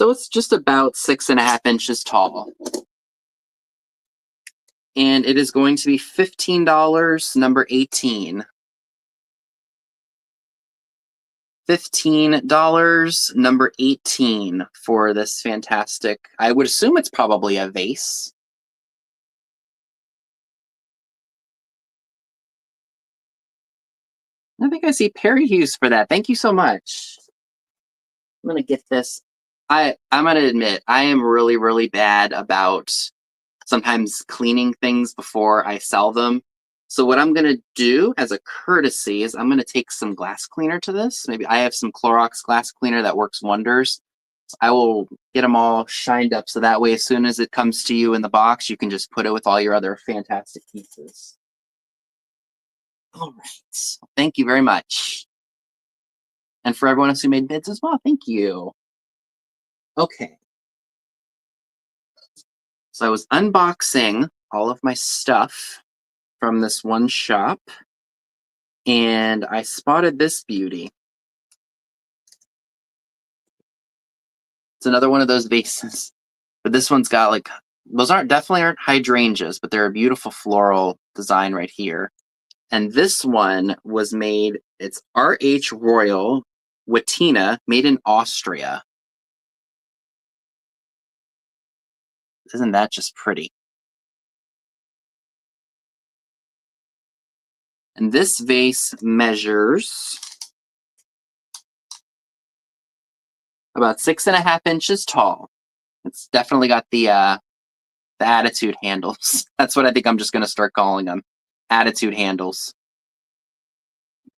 it's just about 6.5 inches tall. And it is going to be $15, number 18. $15, number 18 for this fantastic. I would assume it's probably a vase. I think I see Perry Hughes for that. Thank you so much. I'm gonna get this. I'm gonna admit I am really, really bad about sometimes cleaning things before I sell them. So what I'm gonna do as a courtesy is I'm gonna take some glass cleaner to this. Maybe I have some Clorox glass cleaner that works wonders. So I will get them all shined up so that way as soon as it comes to you in the box, you can just put it with all your other fantastic pieces. All right. Thank you very much. And for everyone else who made bids as well, thank you. Okay. So I was unboxing all of my stuff from this one shop, and I spotted this beauty. It's another one of those vases, but this one's got like, those definitely aren't hydrangeas, but they're a beautiful floral design right here. And this one was made, it's RH Royal Wettina, made in Austria. Isn't that just pretty? And this vase measures about 6.5 inches tall. It's definitely got the attitude handles. That's what I think I'm just going to start calling them. Attitude handles.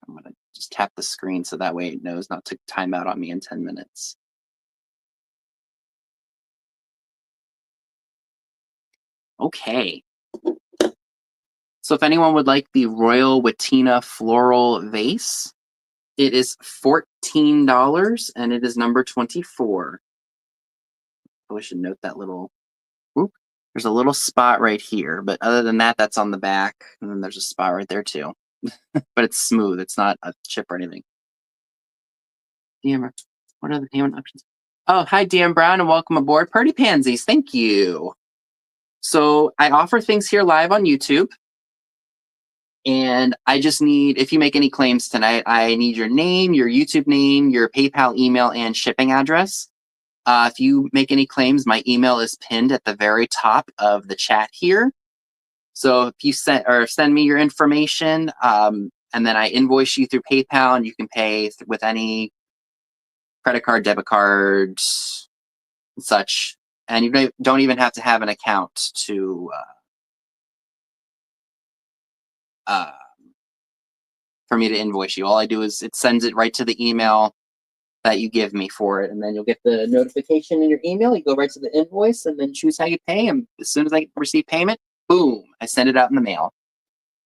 I'm going to just tap the screen so that way it knows not to time out on me in 10 minutes. Okay. So if anyone would like the Royal Watina Floral Vase, it is $14 and it is number 24. Oh, I should note that little, whoop, there's a little spot right here, but other than that, that's on the back. And then there's a spot right there too. But it's smooth. It's not a chip or anything. DM, what are the payment options? Oh, hi, Dan Brown, and welcome aboard. Party Pansies, thank you. So I offer things here live on YouTube. And I just need, if you make any claims tonight, I need your name, your YouTube name, your PayPal email, and shipping address. If you make any claims, my email is pinned at the very top of the chat here. So if you send me your information, and then I invoice you through PayPal, and you can pay with any credit card, debit cards, and such. And you don't even have to have an account to for me to invoice you. All I do is it sends it right to the email that you give me for it, and then you'll get the notification in your email. You go right to the invoice and then choose how you pay. And as soon as I receive payment, boom, I send it out in the mail.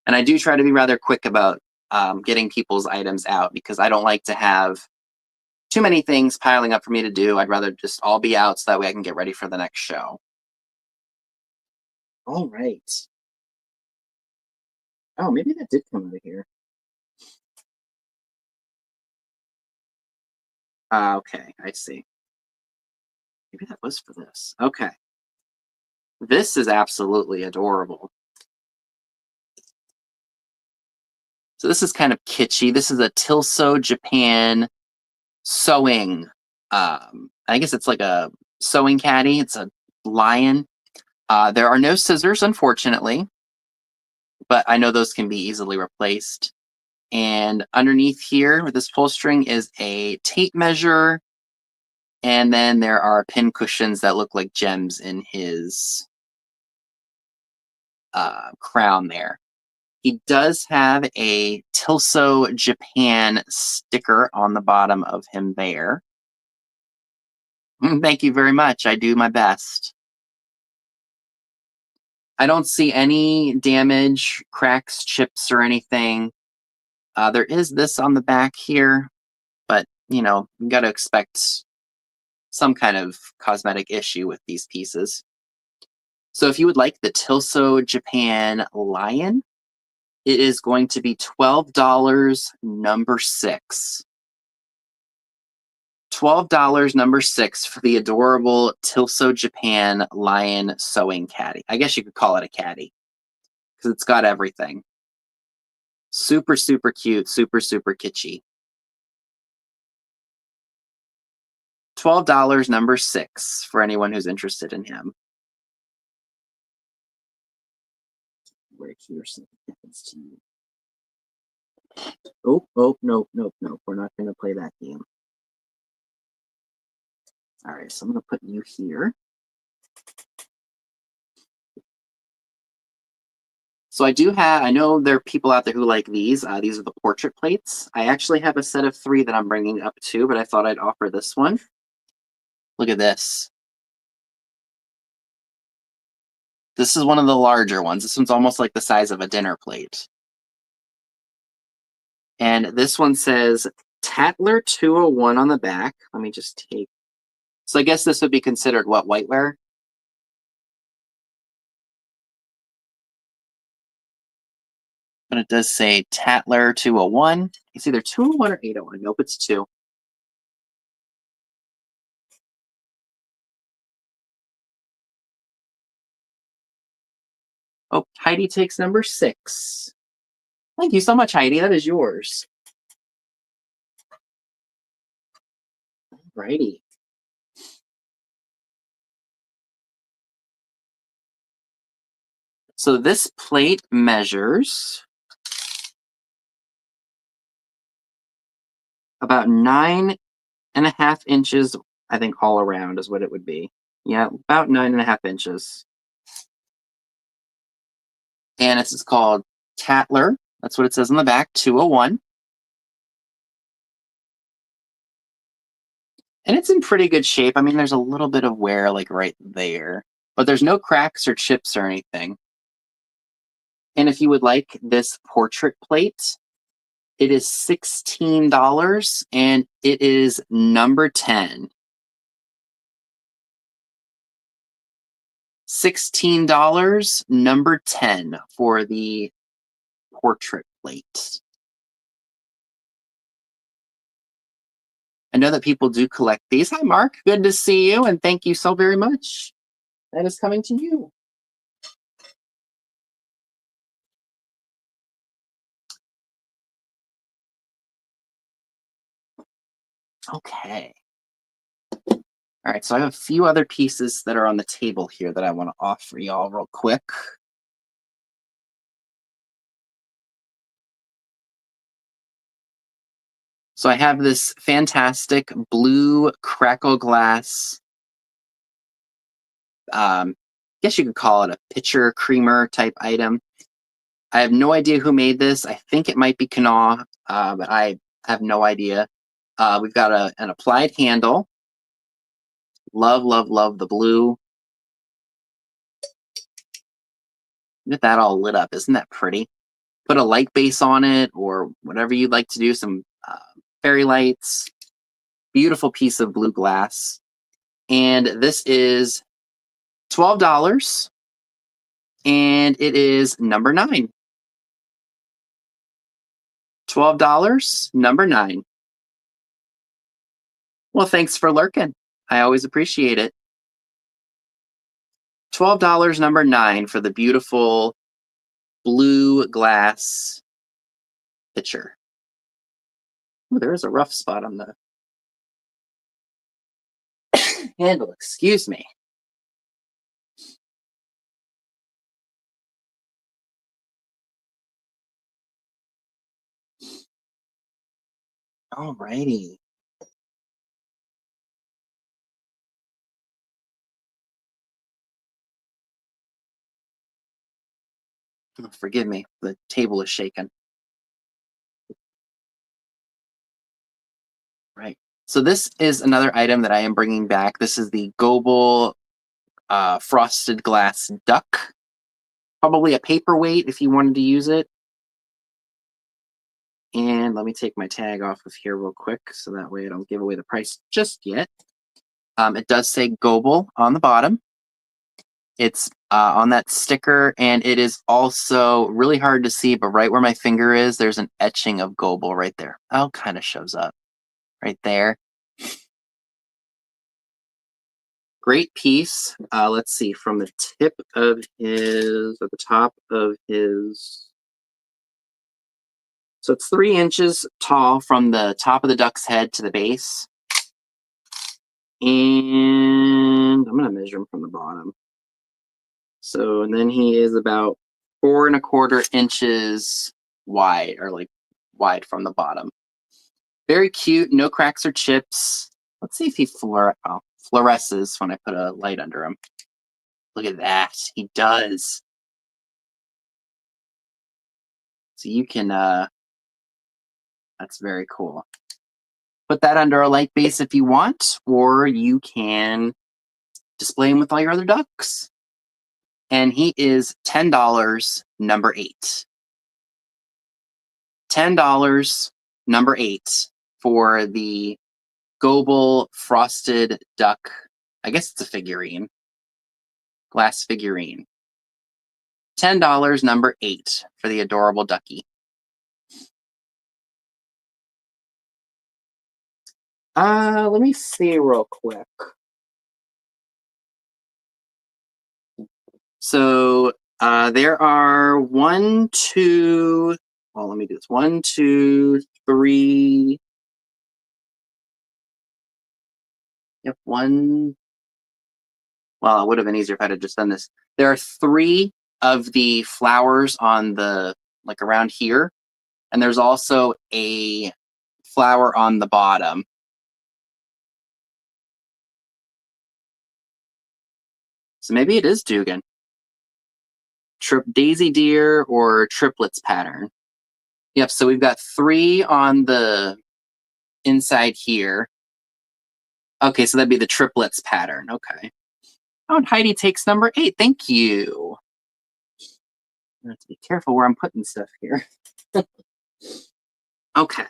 And I do try to be rather quick about getting people's items out because I don't like to have too many things piling up for me to do. I'd rather just all be out so that way I can get ready for the next show. All right. Oh, maybe that did come out of here. Okay, I see. Maybe that was for this. Okay. This is absolutely adorable. So this is kind of kitschy. This is a Tilso Japan sewing. I guess it's like a sewing caddy. It's a lion. There are no scissors, unfortunately, but I know those can be easily replaced. And underneath here with this pull string is a tape measure. And then there are pin cushions that look like gems in his crown there. He does have a Tilso Japan sticker on the bottom of him there. Thank you very much. I do my best. I don't see any damage, cracks, chips, or anything. There is this on the back here, but, you know, you got to expect some kind of cosmetic issue with these pieces. So if you would like the Tilso Japan Lion, it is going to be $12, number 6. $12, number 6 for the adorable Tilso Japan Lion Sewing Caddy. I guess you could call it a caddy because it's got everything. Super, super cute, super, super kitschy. $12, number 6 for anyone who's interested in him. Right here, something happens to you. Oh, nope. We're not going to play that game. All right, so I'm going to put you here. So I know there are people out there who like these. These are the portrait plates. I actually have a set of 3 that I'm bringing up too, but I thought I'd offer this one. Look at this. This is one of the larger ones. This one's almost like the size of a dinner plate. And this one says Tatler 201 on the back. Let me just take. So I guess this would be considered what, whiteware? But it does say Tatler 201. It's either 201 or 801. Nope, it's 2. Oh, Heidi takes number 6. Thank you so much, Heidi. That is yours. Alrighty. So this plate measures about 9.5 inches, I think, all around is what it would be. Yeah, about 9.5 inches. And it's called Tatler. That's what it says on the back, 201. And it's in pretty good shape. I mean, there's a little bit of wear like right there, but there's no cracks or chips or anything. And if you would like this portrait plate, it is $16 and it is number 10. $16, number 10 for the portrait plate. I know that people do collect these. Hi, Mark. Good to see you, and thank you so very much. That is coming to you. Okay. All right, so I have a few other pieces that are on the table here that I want to offer y'all real quick. So I have this fantastic blue crackle glass, guess you could call it a pitcher creamer type item. I have no idea who made this. I think it might be Knaw, but I have no idea. We've got an applied handle. Love, love, love the blue. Get that all lit up. Isn't that pretty? Put a light base on it or whatever you'd like to do. Some fairy lights. Beautiful piece of blue glass. And this is $12. And it is number 9. $12, number 9. Well, thanks for lurking. I always appreciate it. $12, number 9 for the beautiful blue glass pitcher. Ooh, there is a rough spot on the handle, excuse me. Alrighty. Oh, forgive me, the table is shaking. Right. So this is another item that I am bringing back. This is the Goebel frosted glass duck. Probably a paperweight if you wanted to use it. And let me take my tag off of here real quick so that way I don't give away the price just yet. It does say Goebel on the bottom. It's on that sticker, and it is also really hard to see, but right where my finger is, there's an etching of Goebel right there. Oh, kind of shows up right there. Great piece. Let's see, from the tip of his, at the top of his, so it's 3 inches tall from the top of the duck's head to the base. And I'm going to measure him from the bottom. So, and then he is about 4¼ inches wide, or like wide from the bottom. Very cute, no cracks or chips. Let's see if he fluoresces when I put a light under him. Look at that, he does. So you can, that's very cool. Put that under a light base if you want, or you can display him with all your other ducks. And he is $10, number 8. $10, number 8 for the Goebel frosted duck. I guess it's a figurine. Glass figurine. $10, number 8 for the adorable ducky. Let me see real quick. So there are 1, 2. Well, let me do this. 1, 2, 3. Yep, 1. Well, it would have been easier if I had just done this. There are 3 of the flowers on the, like around here. And there's also a flower on the bottom. So maybe it is Dugan. Daisy deer or triplets pattern. Yep, so we've got 3 on the inside here. Okay, so that'd be the triplets pattern. Okay. Oh, and Heidi takes number 8. Thank you. I have to be careful where I'm putting stuff here. Okay.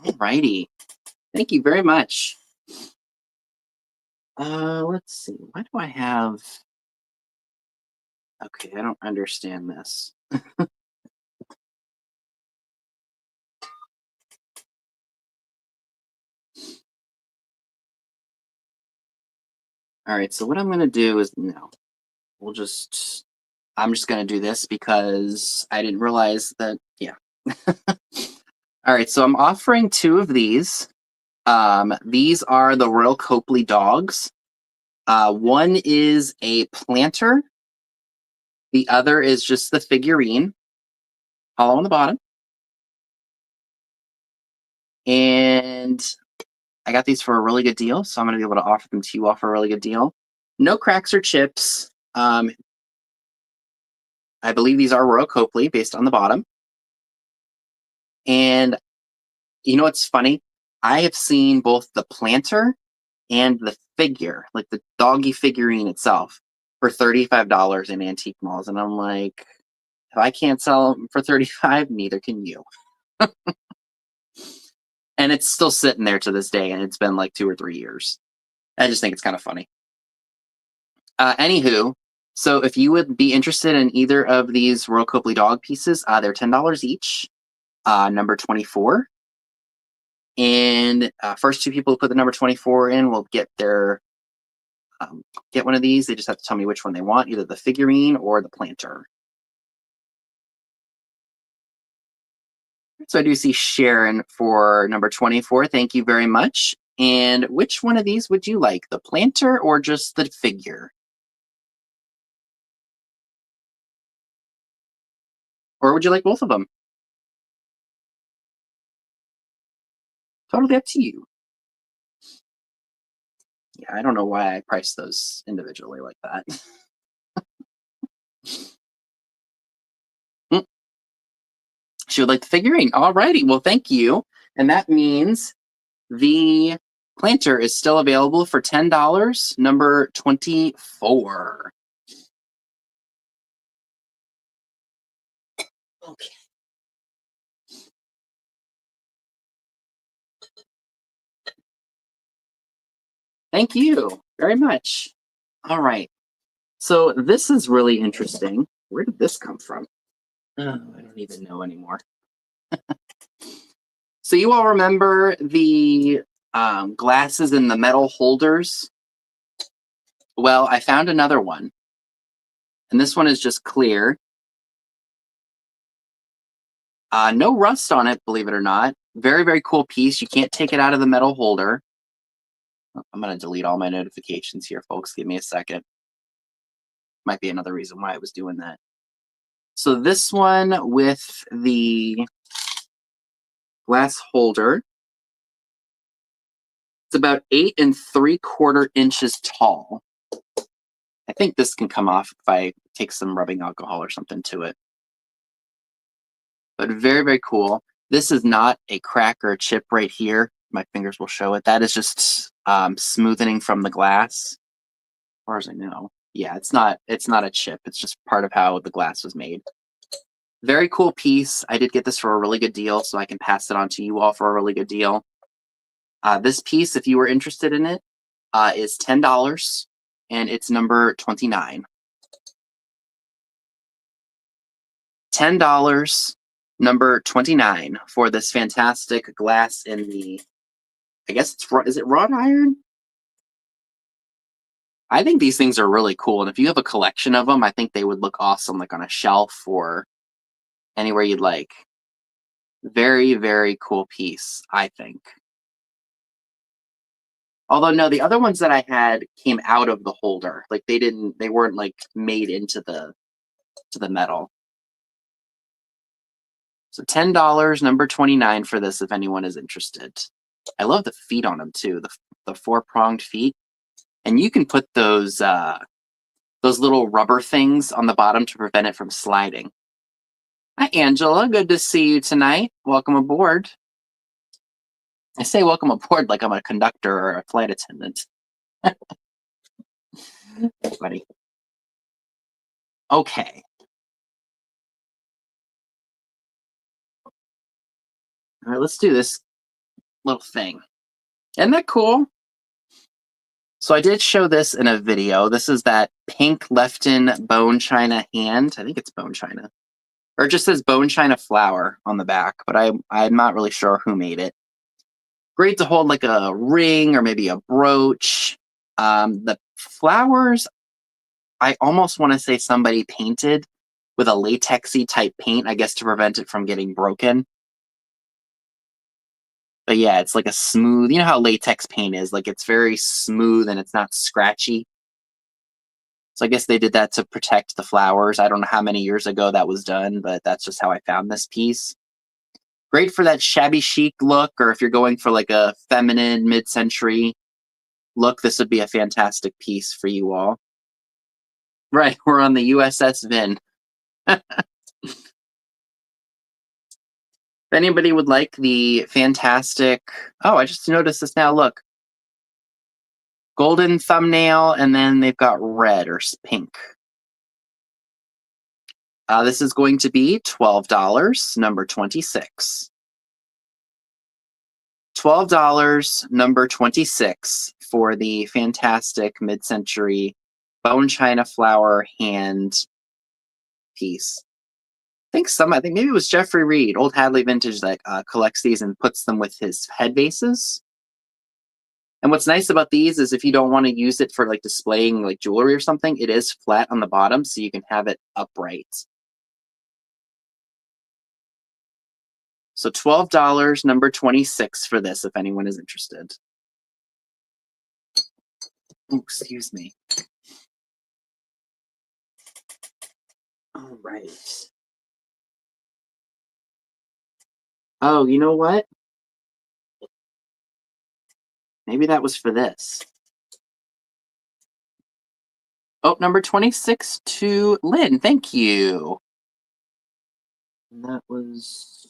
Alrighty. Thank you very much. Let's see. Why do I have... Okay, I don't understand this. All right, so what I'm going to do is, no, I'm just going to do this because I didn't realize that, yeah. All right, so I'm offering 2 of these. These are the Royal Copley dogs. One is a planter. The other is just the figurine, hollow on the bottom. And I got these for a really good deal, so I'm going to be able to offer them to you all for a really good deal. No cracks or chips. I believe these are Royal Copley based on the bottom. And you know what's funny? I have seen both the planter and the figure, like the doggy figurine itself, for $35 in antique malls. And I'm like, if I can't sell them for $35, neither can you. And it's still sitting there to this day, and it's been like 2 or 3 years. I just think it's kind of funny. Anywho, so if you would be interested in either of these Royal Copley dog pieces, they're $10 each, number 24. And first 2 people who put the number 24 in will get their get one of these. They just have to tell me which one they want, either the figurine or the planter. So I do see Sharon for number 24. Thank you very much. And which one of these would you like, the planter or just the figure? Or would you like both of them? Totally up to you. Yeah, I don't know why I priced those individually like that. She would like the figurine. Alrighty, well, thank you. And that means the planter is still available for $10, number 24. Okay. Thank you very much. All right. So this is really interesting. Where did this come from? Oh, I don't even know anymore. So you all remember the glasses in the metal holders? Well, I found another one. And this one is just clear. No rust on it, believe it or not. Very, very cool piece. You can't take it out of the metal holder. I'm going to delete all my notifications here, folks. Give me a second. Might be another reason why I was doing that. So this one with the glass holder, it's about 8 3/4 inches tall. I think this can come off if I take some rubbing alcohol or something to it. But very, very cool. This is not a crack or a chip right here. My fingers will show it. That is just smoothing from the glass, as far as I know. Yeah, it's not a chip. It's just part of how the glass was made. Very cool piece. I did get this for a really good deal, so I can pass it on to you all for a really good deal. This piece, if you were interested in it, is $10, and it's number 29. $10, number 29 for this fantastic glass in the, I guess is it wrought iron? I think these things are really cool, and if you have a collection of them, I think they would look awesome, like on a shelf or anywhere you'd like. Very, very cool piece, I think. Although no, the other ones that I had came out of the holder. Like they weren't like made into the metal. So $10, number 29 for this if anyone is interested. I love the feet on them too, the four-pronged feet. And you can put those little rubber things on the bottom to prevent it from sliding. Hi, Angela. Good to see you tonight. Welcome aboard. I say welcome aboard like I'm a conductor or a flight attendant. Buddy. Okay. All right, let's do this little thing. Isn't that cool? So I did show this in a video. This is that pink Lefton bone china hand. I think it's bone china. Or it just says bone china flower on the back, but I'm not really sure who made it. Great to hold like a ring or maybe a brooch. The flowers, I almost want to say somebody painted with a latexy type paint, I guess to prevent it from getting broken. But yeah, it's like a smooth, you know how latex paint is, like it's very smooth and it's not scratchy. So I guess they did that to protect the flowers. I don't know how many years ago that was done, but that's just how I found this piece. Great for that shabby chic look, or if you're going for like a feminine mid-century look, this would be a fantastic piece for you all. Right, we're on the USS Vin. If anybody would like the fantastic, oh, I just noticed this now, look. Golden thumbnail, and then they've got red or pink. This is going to be $12, number 26. $12, number 26 for the fantastic mid-century bone china flower hand piece. I think maybe it was Jeffrey Reed, Old Hadley Vintage, that collects these and puts them with his head vases. And what's nice about these is if you don't want to use it for like displaying like jewelry or something, it is flat on the bottom, so you can have it upright. So $12, number 26 for this, if anyone is interested. Oh, excuse me. All right. Oh, you know what? Maybe that was for this. Oh, number 26 to Lynn. Thank you. And that was...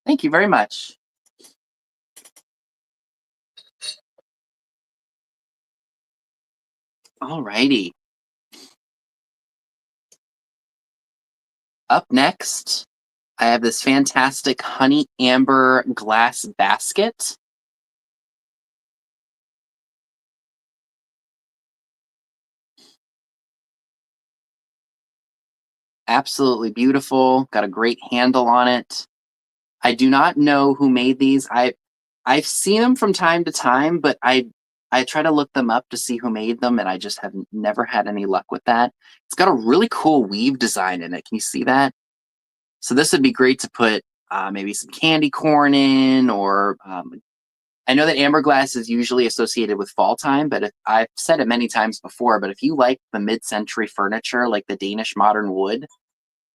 Thank you very much. All righty. Up next, I have this fantastic honey amber glass basket. Absolutely beautiful. Got a great handle on it. I do not know who made these. I've seen them from time to time, but I try to look them up to see who made them, and I just have never had any luck with that. It's got a really cool weave design in it. Can you see that? So this would be great to put maybe some candy corn in, or I know that amber glass is usually associated with fall time, but I've said it many times before, but if you like the mid-century furniture, like the Danish modern wood,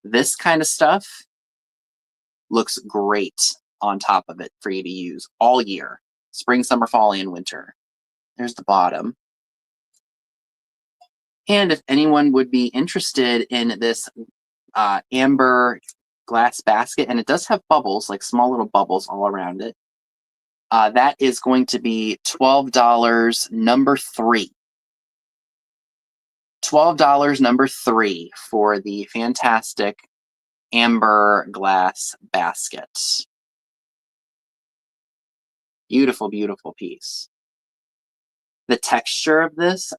this kind of stuff looks great on top of it for you to use all year. Spring, summer, fall, and winter. There's the bottom. And if anyone would be interested in this amber glass basket, and it does have bubbles, like small little bubbles all around it, that is going to be $12, number 3. $12, number 3 for the fantastic amber glass basket. Beautiful, beautiful piece. The texture of this,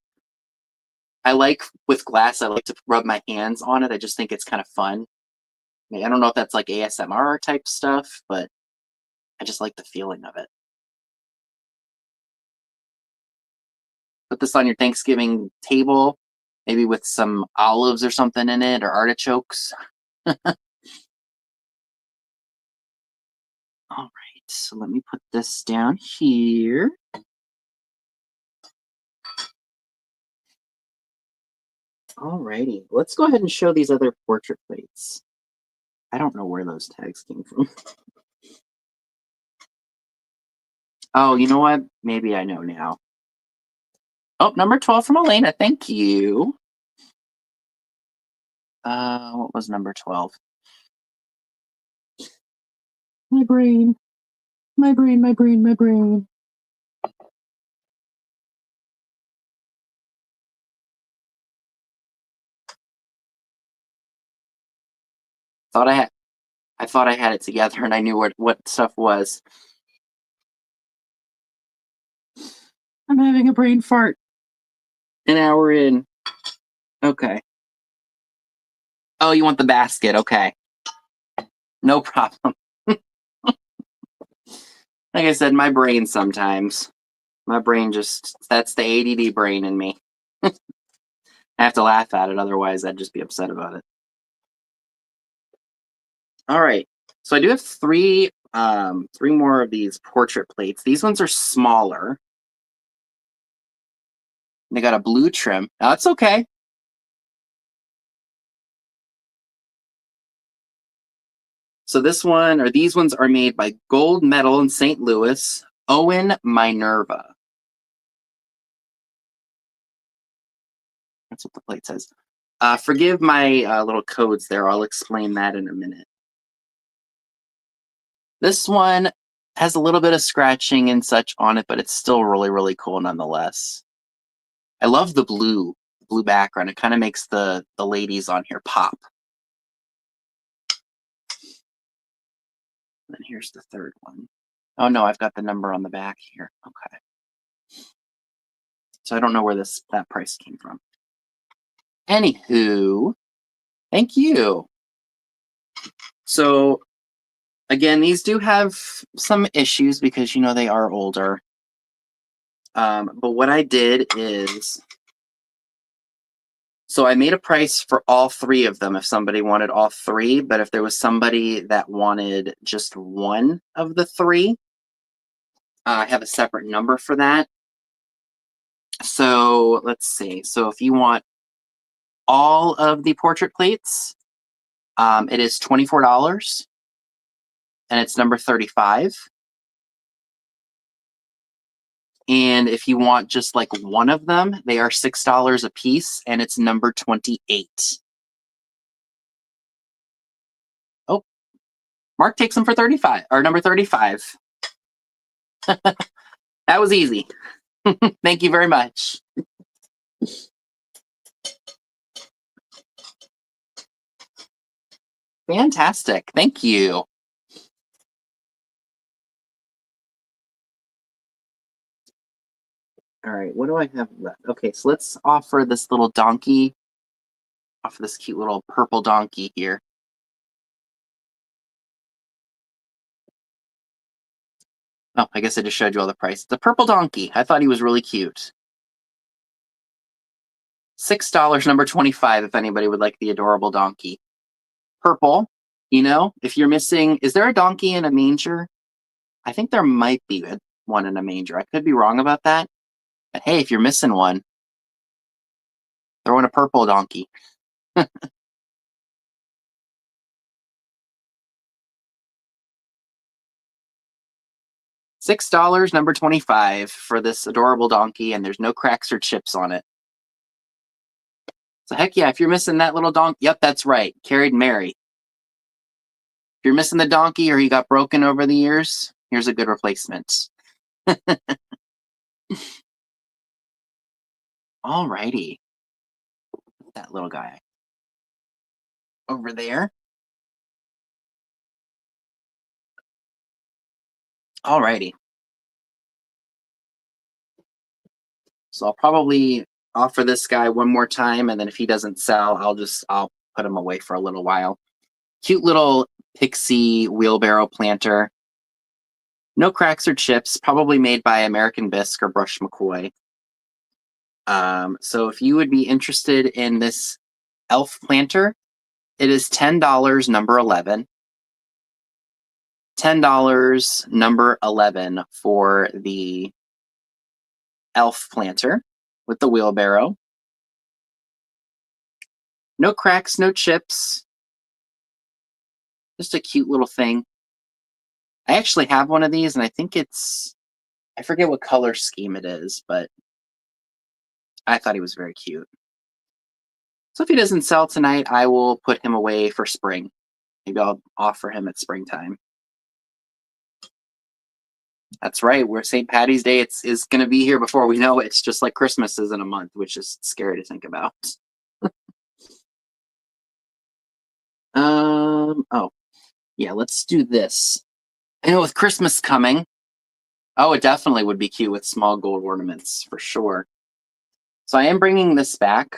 I like with glass, I like to rub my hands on it. I just think it's kind of fun. I don't know if that's like ASMR type stuff, but I just like the feeling of it. Put this on your Thanksgiving table, maybe with some olives or something in it, or artichokes. All right, so let me put this down here. Alrighty, let's go ahead and show these other portrait plates. I don't know where those tags came from. Oh, you know what? Maybe I know now. Oh, number 12 from Elena. Thank you. What was number 12? My brain. My brain, my brain, my brain. I thought I had it together and I knew what stuff was. I'm having a brain fart. An hour in. Okay. Oh, you want the basket? Okay. No problem. Like I said, my brain sometimes. My brain that's the ADD brain in me. I have to laugh at it, otherwise I'd just be upset about it. All right. So I do have three more of these portrait plates. These ones are smaller. They got a blue trim. Now, that's okay. So these ones are made by Gold Medal in St. Louis, Owen Minerva. That's what the plate says. Forgive my little codes there. I'll explain that in a minute. This one has a little bit of scratching and such on it, but it's still really, really cool nonetheless. I love the blue background. It kind of makes the ladies on here pop. And then here's the third one. Oh no, I've got the number on the back here. Okay. So I don't know where that price came from. Anywho, thank you. So again, these do have some issues because they are older. But what I did is, so I made a price for all three of them if somebody wanted all three, but if there was somebody that wanted just one of the three, I have a separate number for that. So let's see. So if you want all of the portrait plates, it is $24 and it's number 35. And if you want just like one of them, they are $6 a piece and it's number 28. Oh, Mark takes them for 35 or number 35. That was easy. Thank you very much. Fantastic. Thank you. All right, what do I have left? Okay, so let's offer this little donkey. Offer this cute little purple donkey here. Oh, I guess I just showed you all the price. The purple donkey. I thought he was really cute. $6, number 25, if anybody would like the adorable donkey. Purple, if you're missing, is there a donkey in a manger? I think there might be one in a manger. I could be wrong about that. But hey, if you're missing one, throw in a purple donkey. $6, number 25 for this adorable donkey, and there's no cracks or chips on it. So heck yeah, if you're missing that little donkey, yep, that's right, carried Mary. If you're missing the donkey or he got broken over the years, here's a good replacement. Alrighty. That little guy over there. Alrighty. So I'll probably offer this guy one more time, and then if he doesn't sell, I'll put him away for a little while. Cute little pixie wheelbarrow planter. No cracks or chips, probably made by American Bisque or Brush McCoy. So if you would be interested in this elf planter, it is $10, number 11. $10, number 11 for the elf planter with the wheelbarrow. No cracks, no chips. Just a cute little thing. I actually have one of these, and I think I forget what color scheme it is, but I thought he was very cute. So if he doesn't sell tonight, I will put him away for spring. Maybe I'll offer him at springtime. That's right. We're St. Patty's Day. Is going to be here before we know it. It's just like Christmas is in a month, which is scary to think about. Oh, yeah, let's do this. I know with Christmas coming, oh, it definitely would be cute with small gold ornaments for sure. So I am bringing this back,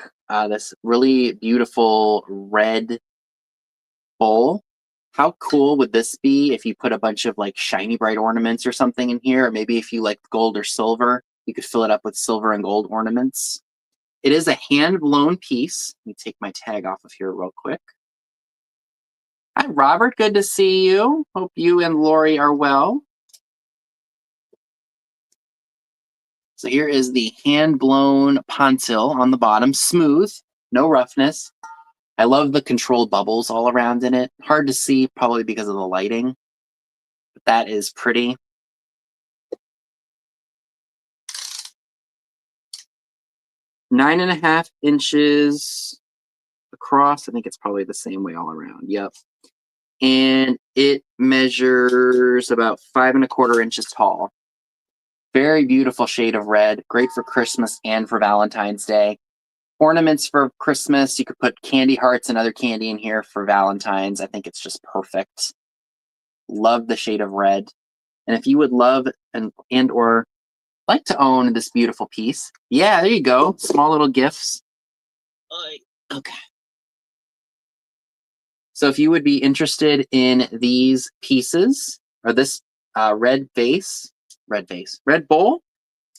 this really beautiful red bowl. How cool would this be if you put a bunch of like shiny bright ornaments or something in here? Or maybe if you like gold or silver, you could fill it up with silver and gold ornaments. It is a hand-blown piece. Let me take my tag off of here real quick. Hi, Robert. Good to see you. Hope you and Lori are well. So here is the hand-blown pontil on the bottom. Smooth, no roughness. I love the controlled bubbles all around in it. Hard to see, probably because of the lighting. But that is pretty. Nine and a half inches across. I think it's probably the same way all around. Yep. And it measures about 5¼ inches tall. Very beautiful shade of red. Great for Christmas and for Valentine's Day. Ornaments for Christmas. You could put candy hearts and other candy in here for Valentine's. I think it's just perfect. Love the shade of red. And if you would love and or like to own this beautiful piece, yeah, there you go. Small little gifts. Okay. So if you would be interested in these pieces or this red bowl,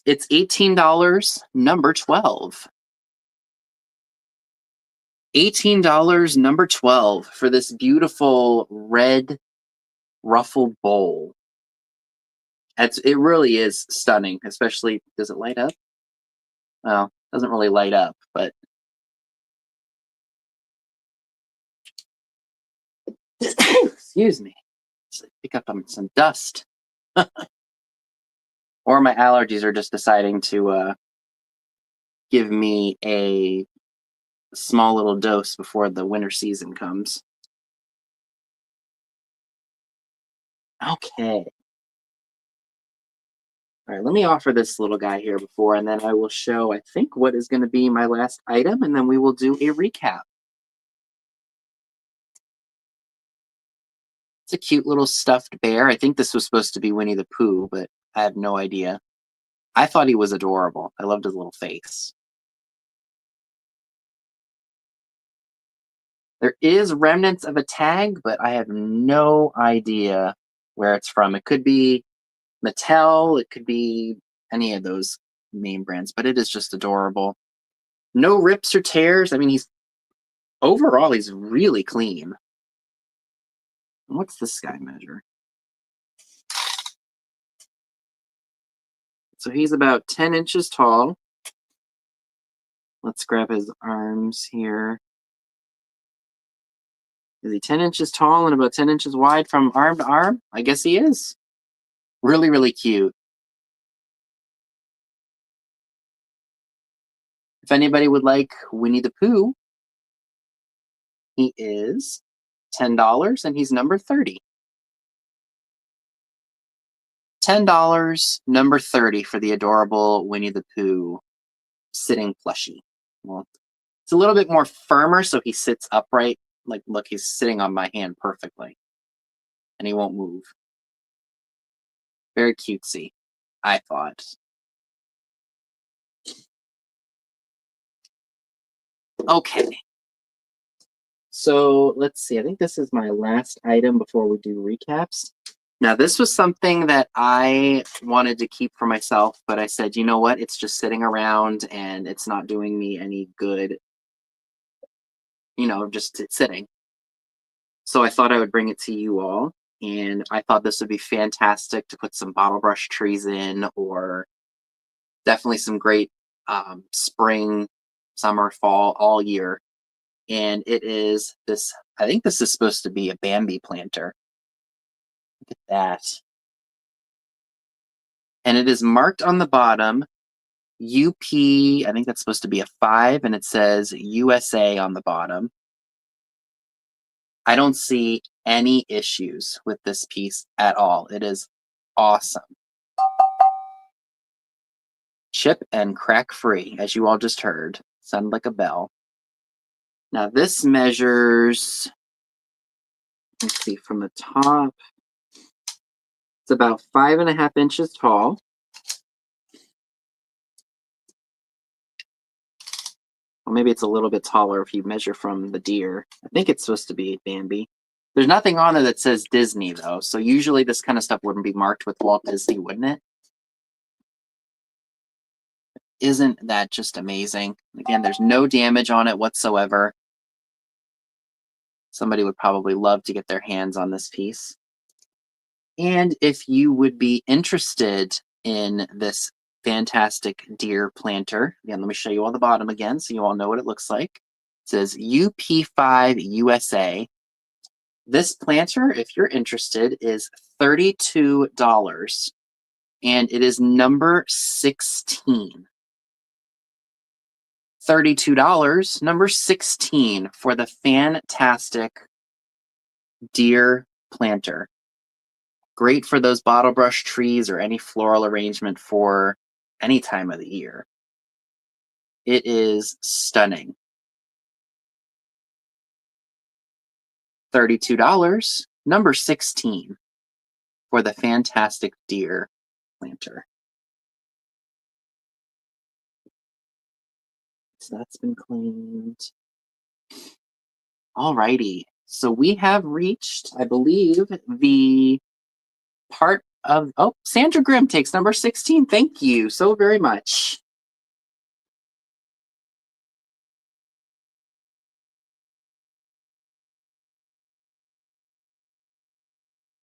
it's $18, number 12. $18, number 12 for this beautiful red ruffled bowl. It really is stunning, especially, does it light up? Well, it doesn't really light up, but excuse me. Pick up on some dust. Or my allergies are just deciding to give me a small little dose before the winter season comes. Okay. All right, let me offer this little guy here before, and then I will show, I think, what is going to be my last item, and then we will do a recap. It's a cute little stuffed bear. I think this was supposed to be Winnie the Pooh, but I have no idea. I thought he was adorable. I loved his little face. There is remnants of a tag, but I have no idea where it's from. It could be Mattel. It could be any of those name brands, but it is just adorable. No rips or tears. I mean, overall, he's really clean. What's this guy measure? So he's about 10 inches tall. Let's grab his arms here. Is he 10 inches tall and about 10 inches wide from arm to arm? I guess he is. Really, really cute. If anybody would like Winnie the Pooh, he is $10 and he's number 30. $10, number 30 for the adorable Winnie the Pooh sitting plushie. Well, it's a little bit more firmer, so he sits upright. Like, look, he's sitting on my hand perfectly. And he won't move. Very cutesy, I thought. Okay. So let's see. I think this is my last item before we do recaps. Now, this was something that I wanted to keep for myself, but I said, you know what? It's just sitting around and it's not doing me any good, just sitting. So I thought I would bring it to you all. And I thought this would be fantastic to put some bottle brush trees in, or definitely some great spring, summer, fall, all year. And it is this, I think this is supposed to be a Bambi planter. Look at that. And it is marked on the bottom, UP, I think that's supposed to be a 5, and it says USA on the bottom. I don't see any issues with this piece at all. It is awesome. Chip and crack free, as you all just heard. Sounded like a bell. Now this measures, let's see, from the top, it's about 5.5 inches tall. Well, maybe it's a little bit taller if you measure from the deer. I think it's supposed to be Bambi. There's nothing on it that says Disney, though, so usually this kind of stuff wouldn't be marked with Walt Disney, wouldn't it? Isn't that just amazing? Again, there's no damage on it whatsoever. Somebody would probably love to get their hands on this piece. And if you would be interested in this fantastic deer planter, again, let me show you on the bottom again so you all know what it looks like. It says UP5 USA. This planter, if you're interested, is $32, and it is number 16. $32, number 16 for the fantastic deer planter. Great for those bottle brush trees or any floral arrangement for any time of the year. It is stunning. $32, number 16 for the fantastic deer planter. So that's been cleaned. Alrighty, so we have reached, I believe, the part of, oh, Sandra Grimm takes number 16. Thank you so very much.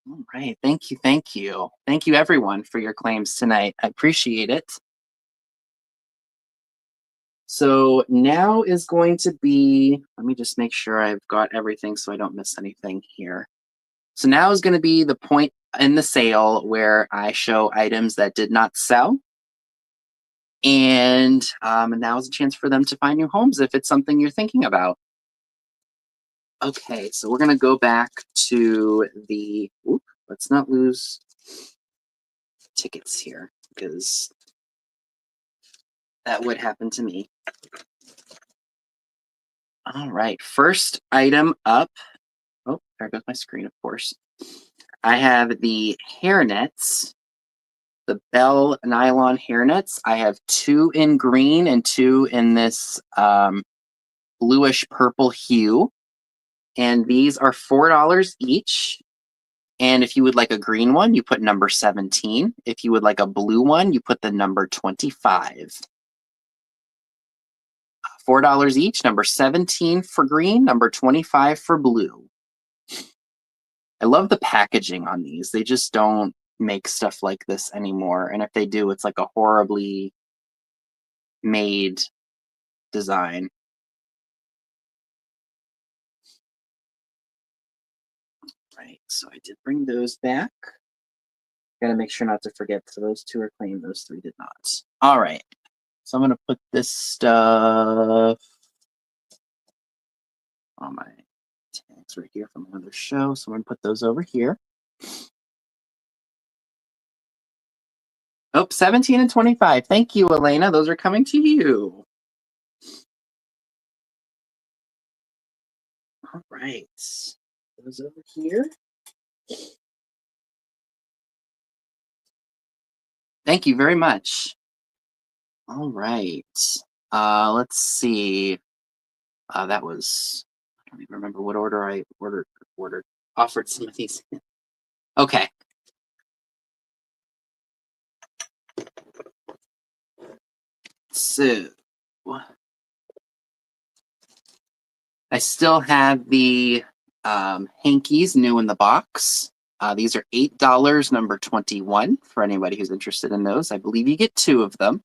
All right, thank you, thank you. Thank you everyone for your claims tonight. I appreciate it. So now is going to be, let me just make sure I've got everything so I don't miss anything here. So now is going to be the point in the sale where I show items that did not sell. And now is a chance for them to find new homes if it's something you're thinking about. Okay, so we're going to go back to the, let's not lose tickets here because that would happen to me. All right, first item up. Oh, there goes my screen, of course. I have the hairnets, the Bell nylon hairnets. I have 2 in green and 2 in this bluish purple hue. And these are $4 each. And if you would like a green one, you put number 17. If you would like a blue one, you put the number 25. $4 each, number 17 for green, number 25 for blue. I love the packaging on these. They just don't make stuff like this anymore. And if they do, it's like a horribly made design. Right, so I did bring those back. Gotta make sure not to forget, so those 2 are claimed, those 3 did not. All right, so I'm gonna put this stuff on my tags right here from another show. So I'm gonna put those over here. Oh, 17 and 25. Thank you, Elena. Those are coming to you. All right, those over here. Thank you very much. All right, let's see. That was, I don't even remember what order I offered some of these. Okay. So I still have the hankies new in the box. These are $8, number 21, for anybody who's interested in those. I believe you get 2 of them.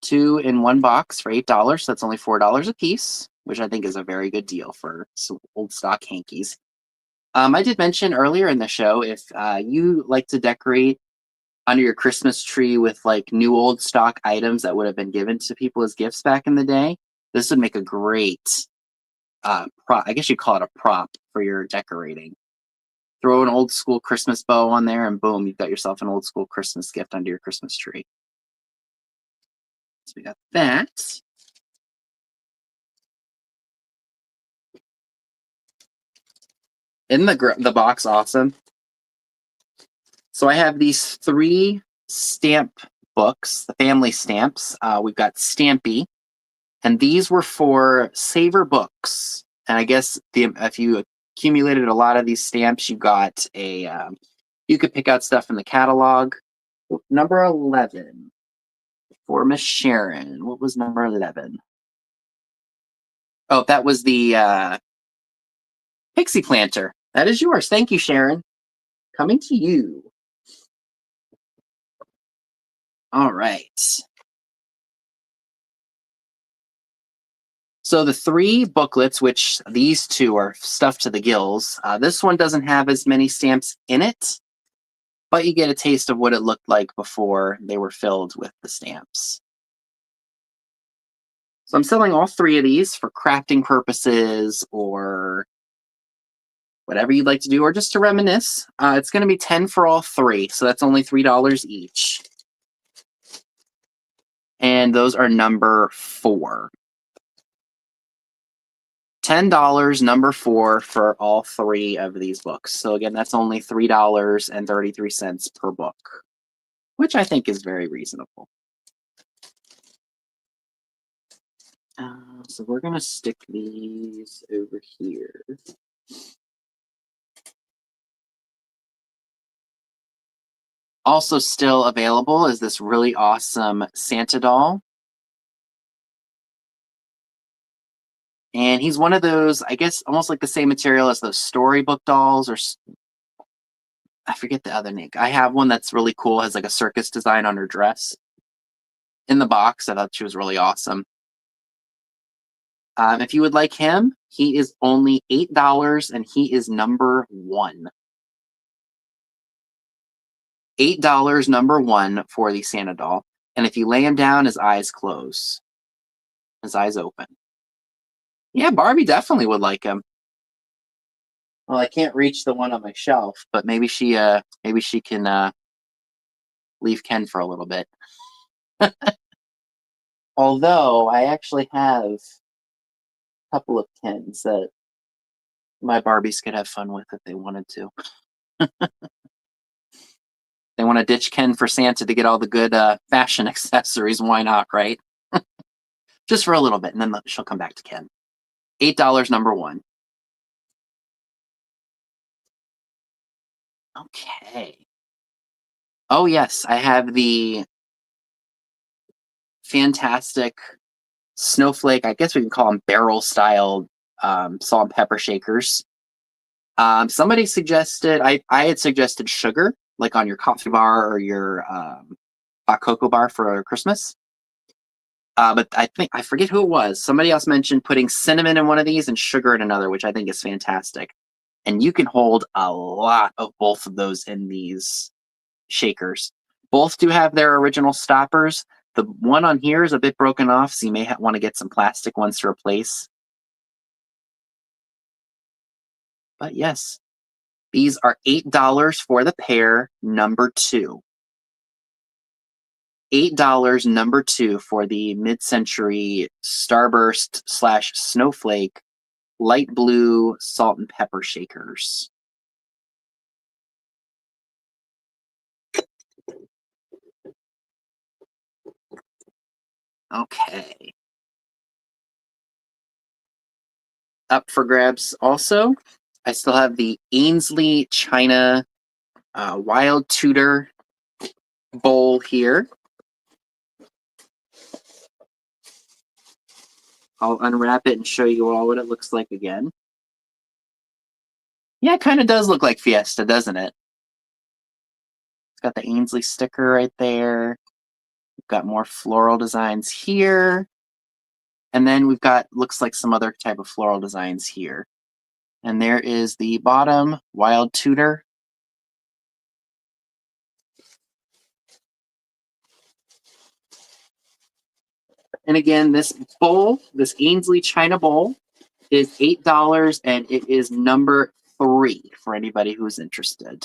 2 in one box for $8. So that's only $4 a piece, which I think is a very good deal for some old stock hankies. I did mention earlier in the show, if you like to decorate under your Christmas tree with like new old stock items that would have been given to people as gifts back in the day, this would make a great I guess you call it a prop for your decorating. Throw an old school Christmas bow on there, and boom, you've got yourself an old school Christmas gift under your Christmas tree. So we got that. In the box, awesome. So I have these 3 stamp books, the family stamps. We've got Stampy, and these were for Saver Books. And I guess if you accumulated a lot of these stamps, you got a you could pick out stuff in the catalog. Number 11 for Miss Sharon. What was number 11? Oh, that was the Pixie Planter. That is yours. Thank you, Sharon. Coming to you. All right. So the 3 booklets, which these 2 are stuffed to the gills, this one doesn't have as many stamps in it, but you get a taste of what it looked like before they were filled with the stamps. So I'm selling all 3 of these for crafting purposes or whatever you'd like to do, or just to reminisce. It's going to be $10 for all 3, so that's only $3 each. And those are number 4. $10, number 4 for all 3 of these books. So again, that's only $3.33 per book, which I think is very reasonable. So we're going to stick these over here. Also still available is this really awesome Santa doll. And he's one of those, I guess, almost like the same material as those storybook dolls, or I forget the other name. I have one that's really cool, has like a circus design on her dress. In the box, I thought she was really awesome. If you would like him, he is only $8, and he is number 1. $8, number 1 for the Santa doll. And if you lay him down, his eyes close. His eyes open. Yeah, Barbie definitely would like him. Well, I can't reach the one on my shelf, but maybe she can leave Ken for a little bit. Although I actually have a couple of Kens that my Barbies could have fun with if they wanted to. They want to ditch Ken for Santa to get all the good fashion accessories. Why not, right? Just for a little bit, and then she'll come back to Ken. $8, number 1. Okay. Oh, yes, I have the fantastic snowflake, I guess we can call them barrel-style salt and pepper shakers. Somebody suggested, I had suggested sugar, like on your coffee bar or your hot cocoa bar for Christmas. But I forget who it was. Somebody else mentioned putting cinnamon in one of these and sugar in another, which I think is fantastic. And you can hold a lot of both of those in these shakers. Both do have their original stoppers. The one on here is a bit broken off, so you may want to get some plastic ones to replace. But yes, these are $8 for the pair, number 2. $8, number 2 for the mid-century Starburst / Snowflake light blue salt and pepper shakers. Okay. Up for grabs also, I still have the Ainsley China Wild Tudor bowl here. I'll unwrap it and show you all what it looks like again. Yeah, it kind of does look like Fiesta, doesn't it? It's got the Ainsley sticker right there. got more floral designs here. And then we've got, looks like some other type of floral designs here. And there is the bottom Wild Tudor. And again, this bowl, this Ainsley China bowl, is $8, and it is number 3 for anybody who's interested.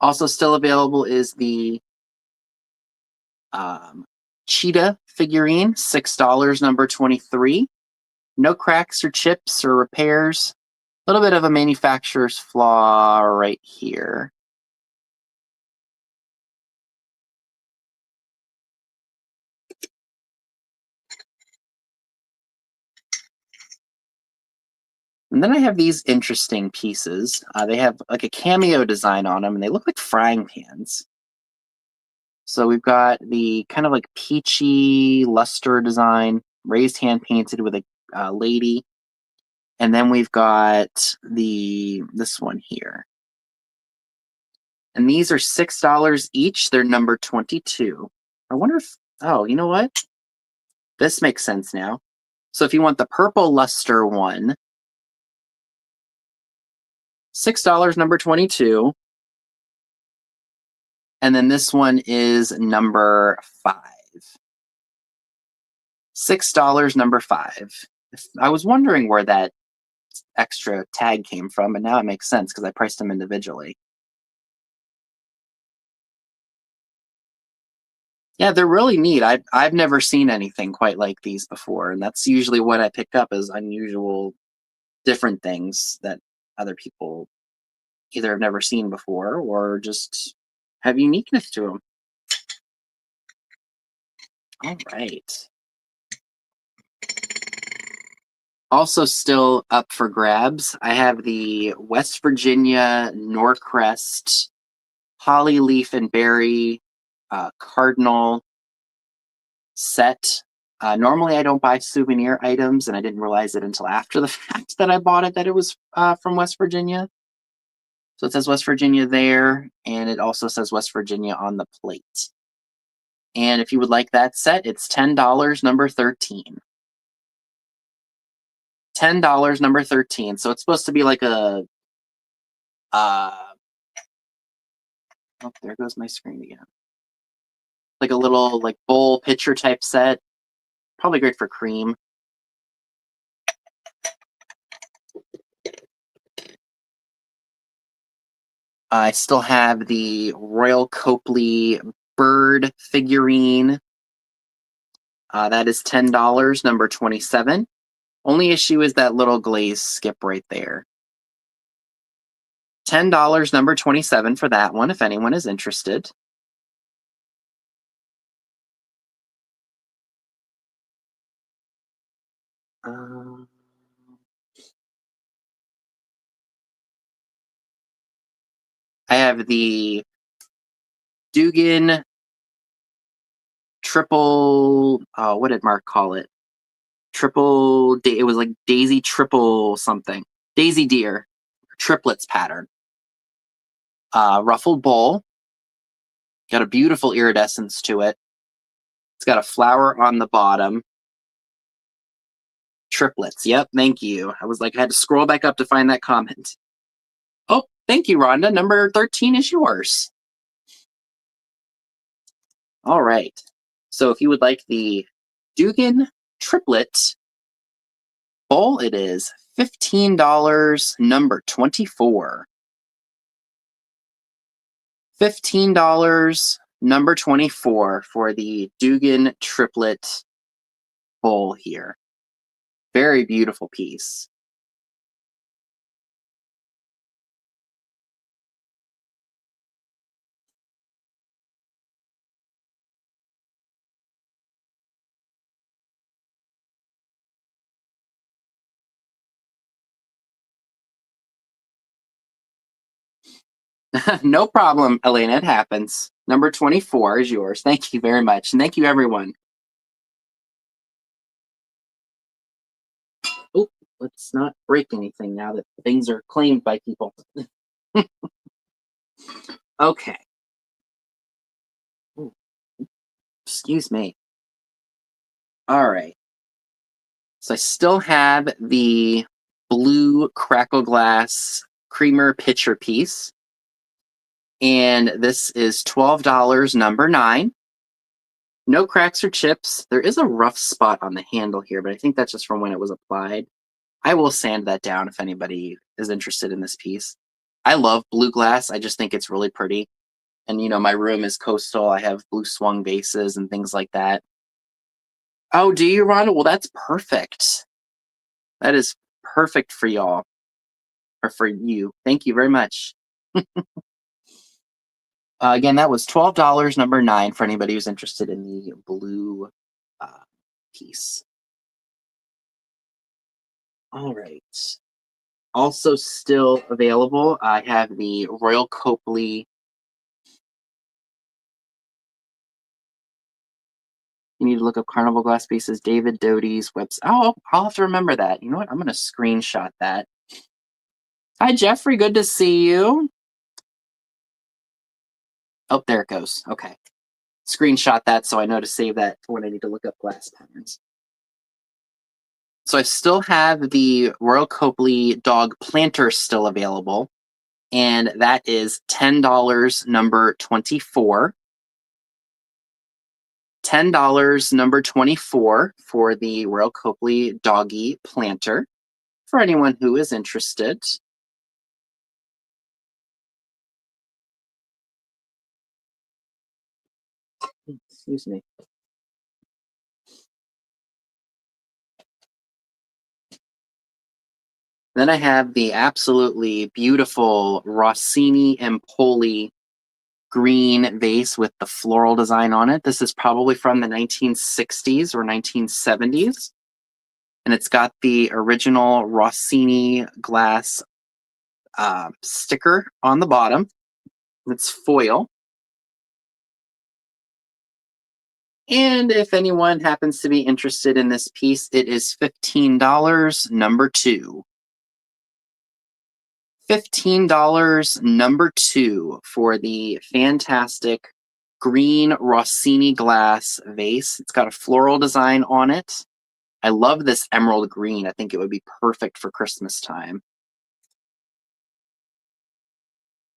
Also still available is the cheetah figurine, $6, number 23. No cracks or chips or repairs. A little bit of a manufacturer's flaw right here. And then I have these interesting pieces. They have like a cameo design on them, and they look like frying pans. So we've got the kind of like peachy luster design, raised hand painted with a lady. And then we've got this one here. And these are $6 each. They're number 22. I wonder if, oh, you know what? This makes sense now. So if you want the purple luster one, $6, number 22. And then this one is number 5. $6, number 5. I was wondering where that extra tag came from, but now it makes sense because I priced them individually. Yeah, they're really neat. I've never seen anything quite like these before, and that's usually what I pick up as unusual, different things that other people either have never seen before or just have uniqueness to them. All right. Also still up for grabs, I have the West Virginia Norcrest Holly Leaf and Berry Cardinal set. Normally I don't buy souvenir items, and I didn't realize it until after the fact that I bought it that it was from West Virginia. So it says West Virginia there, and it also says West Virginia on the plate. And if you would like that set, it's $10, number 13. $10, number 13. So it's supposed to be like a oh, there goes my screen again. Like a little like bowl pitcher type set. Probably great for cream. I still have the Royal Copley bird figurine. That is $10, number 27. Only issue is that little glaze skip right there. $10, number 27 for that one, if anyone is interested. I have the Dugan triple, what did Mark call it? It was like Daisy triple something. Daisy deer, triplets pattern. Ruffled bowl. Got a beautiful iridescence to it. It's got a flower on the bottom. Triplets. Yep, thank you. I was like, I had to scroll back up to find that comment. Oh, thank you, Rhonda. Number 13 is yours. All right. So if you would like the Dugan triplet bowl, it is $15, number 24. $15, number 24 for the Dugan triplet bowl here. Very beautiful piece. No problem, Elena. It happens. Number 24 is yours. Thank you very much. And thank you, everyone. Oh, let's not break anything now that things are claimed by people. Okay. Ooh, excuse me. All right. So I still have the blue crackle glass creamer pitcher piece. And this is $12, number 9. No cracks or chips. There is a rough spot on the handle here, but I think that's just from when it was applied. I will sand that down if anybody is interested in this piece. I love blue glass. I just think it's really pretty. And, my room is coastal. I have blue swung vases and things like that. Oh, do you, Rhonda? Well, that's perfect. That is perfect for y'all, or for you. Thank you very much. Again, that was $12, number 9, for anybody who's interested in the blue piece. All right. Also still available, I have the Royal Copley. You need to look up Carnival Glass Pieces, David Doty's website. Oh, I'll have to remember that. You know what? I'm going to screenshot that. Hi, Jeffrey. Good to see you. Oh, there it goes. Okay. Screenshot that so I know to save that for when I need to look up glass patterns. So I still have the Royal Copley dog planter still available, and that is $10, number 24. $10, number 24, for the Royal Copley doggy planter, for anyone who is interested. Excuse me. Then I have the absolutely beautiful Rossini Empoli green vase with the floral design on it. This is probably from the 1960s or 1970s. And it's got the original Rossini glass sticker on the bottom. It's foil. And if anyone happens to be interested in this piece, it is $15, number 2. $15, number 2, for the fantastic green Rossini glass vase. It's got a floral design on it. I love this emerald green. I think it would be perfect for Christmas time.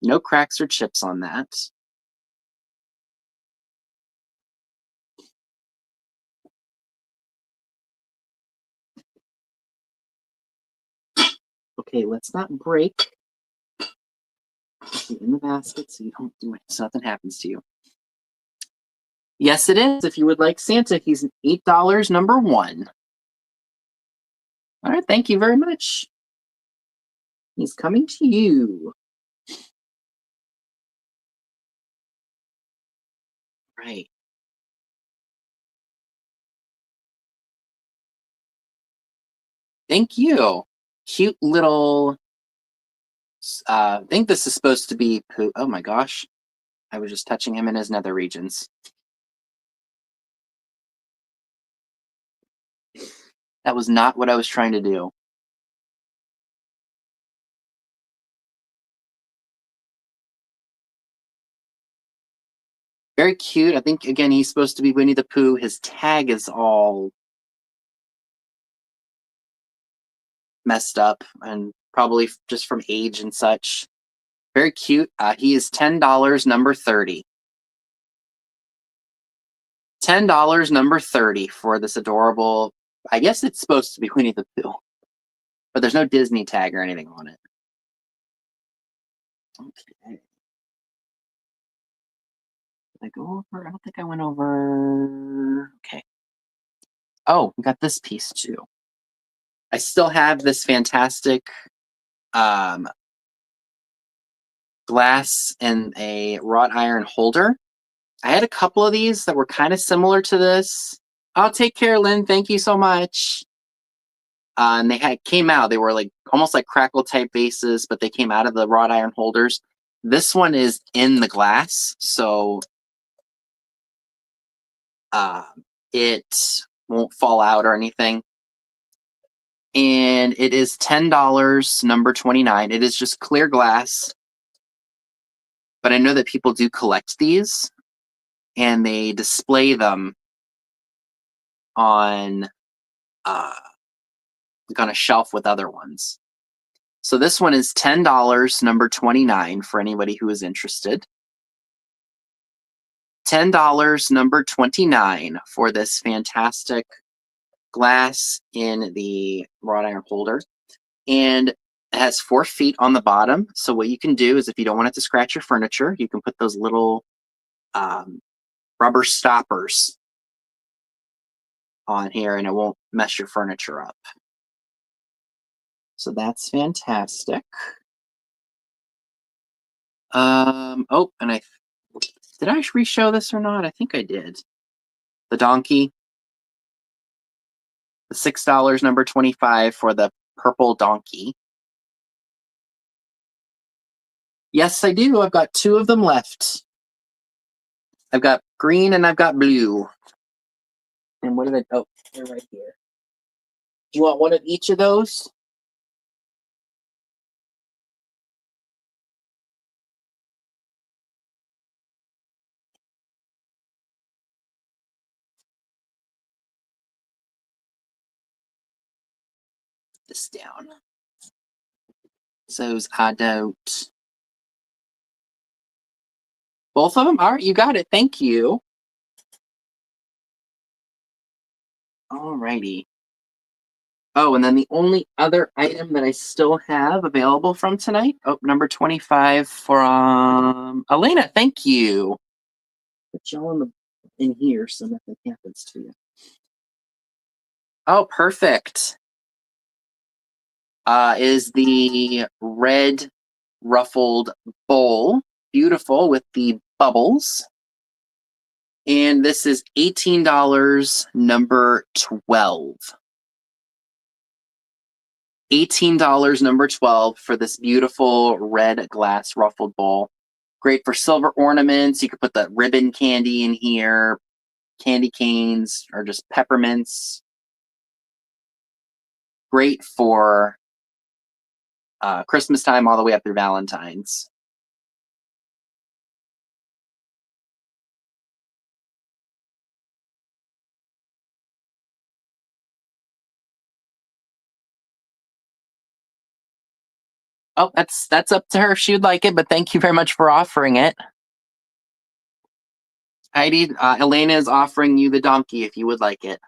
No cracks or chips on that. Okay, let's not break. In the basket so you don't do it, so nothing happens to you. Yes, it is. If you would like Santa, he's $8, number 1. All right, thank you very much. He's coming to you. Right. Thank you. Cute little. I think this is supposed to be Pooh. Oh my gosh. I was just touching him in his nether regions. That was not what I was trying to do. Very cute. I think, again, he's supposed to be Winnie the Pooh. His tag is all messed up and probably just from age and such. Very cute. He is $10, number 30. $10, number 30, for this adorable. I guess it's supposed to be Winnie the Pooh, but there's no Disney tag or anything on it. Okay. Did I go over? I don't think I went over. Okay. Oh, we got this piece too. I still have this fantastic glass and a wrought iron holder. I had a couple of these that were kind of similar to this. I'll take care, Lynn. Thank you so much. And they came out. They were like almost like crackle type vases, but they came out of the wrought iron holders. This one is in the glass, so it won't fall out or anything. And it is $10, number 29. It is just clear glass. But I know that people do collect these, and they display them on like on a shelf with other ones. So this one is $10, number 29, for anybody who is interested. $10, number 29, for this fantastic glass in the wrought iron holder. And it has 4 feet on the bottom. So what you can do is, if you don't want it to scratch your furniture, you can put those little rubber stoppers on here, and it won't mess your furniture up. So that's fantastic. Oh, and did I re-show this or not? I think I did. The donkey. The $6, number 25, for the purple donkey. Yes, I do. I've got 2 of them left. I've got green and I've got blue. And what did I? Oh, they're right here. Do you want one of each of those? This down. So I don't. Both of them? All right, you got it. Thank you. All righty. Oh, and then the only other item that I still have available from tonight. Oh, number 25 from Elena. Thank you. Put y'all in here so nothing happens to you. Oh, perfect. Is the red ruffled bowl. Beautiful with the bubbles. And this is $18, number 12. $18, number 12, for this beautiful red glass ruffled bowl. Great for silver ornaments. You could put the ribbon candy in here, candy canes, or just peppermints. Great for Christmas time all the way up through Valentine's. Oh, that's up to her if she would like it, but thank you very much for offering it. Heidi, Elena is offering you the donkey if you would like it.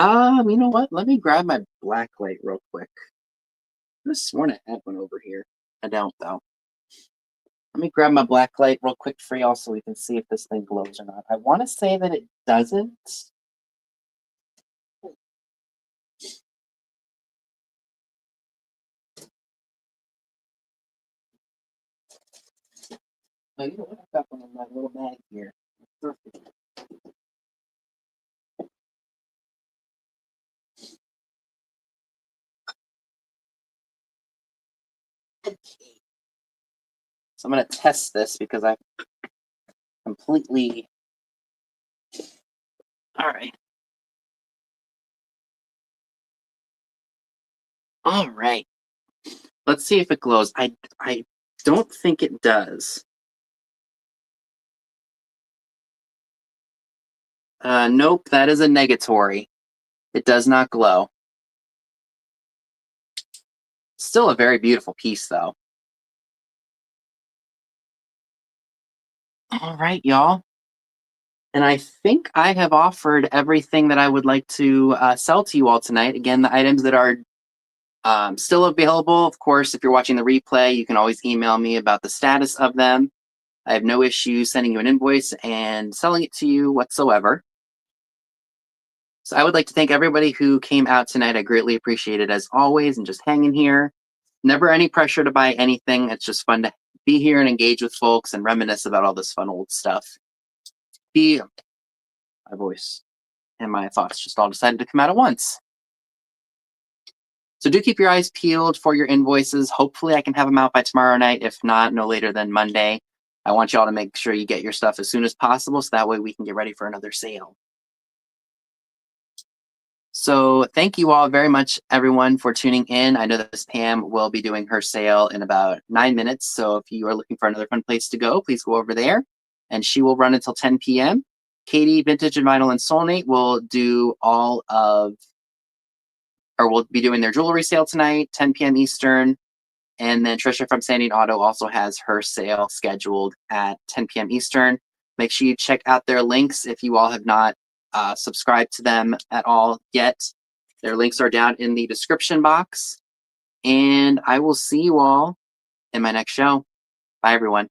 You know what? Let me grab my black light real quick. I could have sworn I had one over here. I don't, though. Let me grab my black light real quick for y'all so we can see if this thing glows or not. I want to say that it doesn't. Oh, you know what? I've got one in my little bag here. Perfect. Okay. So I'm going to test this because I completely... All right. All right. Let's see if it glows. I don't think it does. Nope, that is a negatory. It does not glow. Still a very beautiful piece, though. All right, y'all. And I think I have offered everything that I would like to sell to you all tonight. Again, the items that are still available. Of course, if you're watching the replay, you can always email me about the status of them. I have no issue sending you an invoice and selling it to you whatsoever. So I would like to thank everybody who came out tonight. I greatly appreciate it as always, and just hanging here. Never any pressure to buy anything. It's just fun to be here and engage with folks and reminisce about all this fun old stuff. My voice and my thoughts just all decided to come out at once. So do keep your eyes peeled for your invoices. Hopefully I can have them out by tomorrow night. If not, no later than Monday. I want y'all to make sure you get your stuff as soon as possible, so that way we can get ready for another sale. So thank you all very much, everyone, for tuning in. I know that Miss Pam will be doing her sale in about 9 minutes. So if you are looking for another fun place to go, please go over there. And she will run until 10 p.m. Katie, Vintage and Vinyl and Soulmate will do will be doing their jewelry sale tonight, 10 p.m. Eastern. And then Trisha from Standing Auto also has her sale scheduled at 10 p.m. Eastern. Make sure you check out their links if you all have not subscribed to them at all yet. Their links are down in the description box. And I will see you all in my next show. Bye, everyone.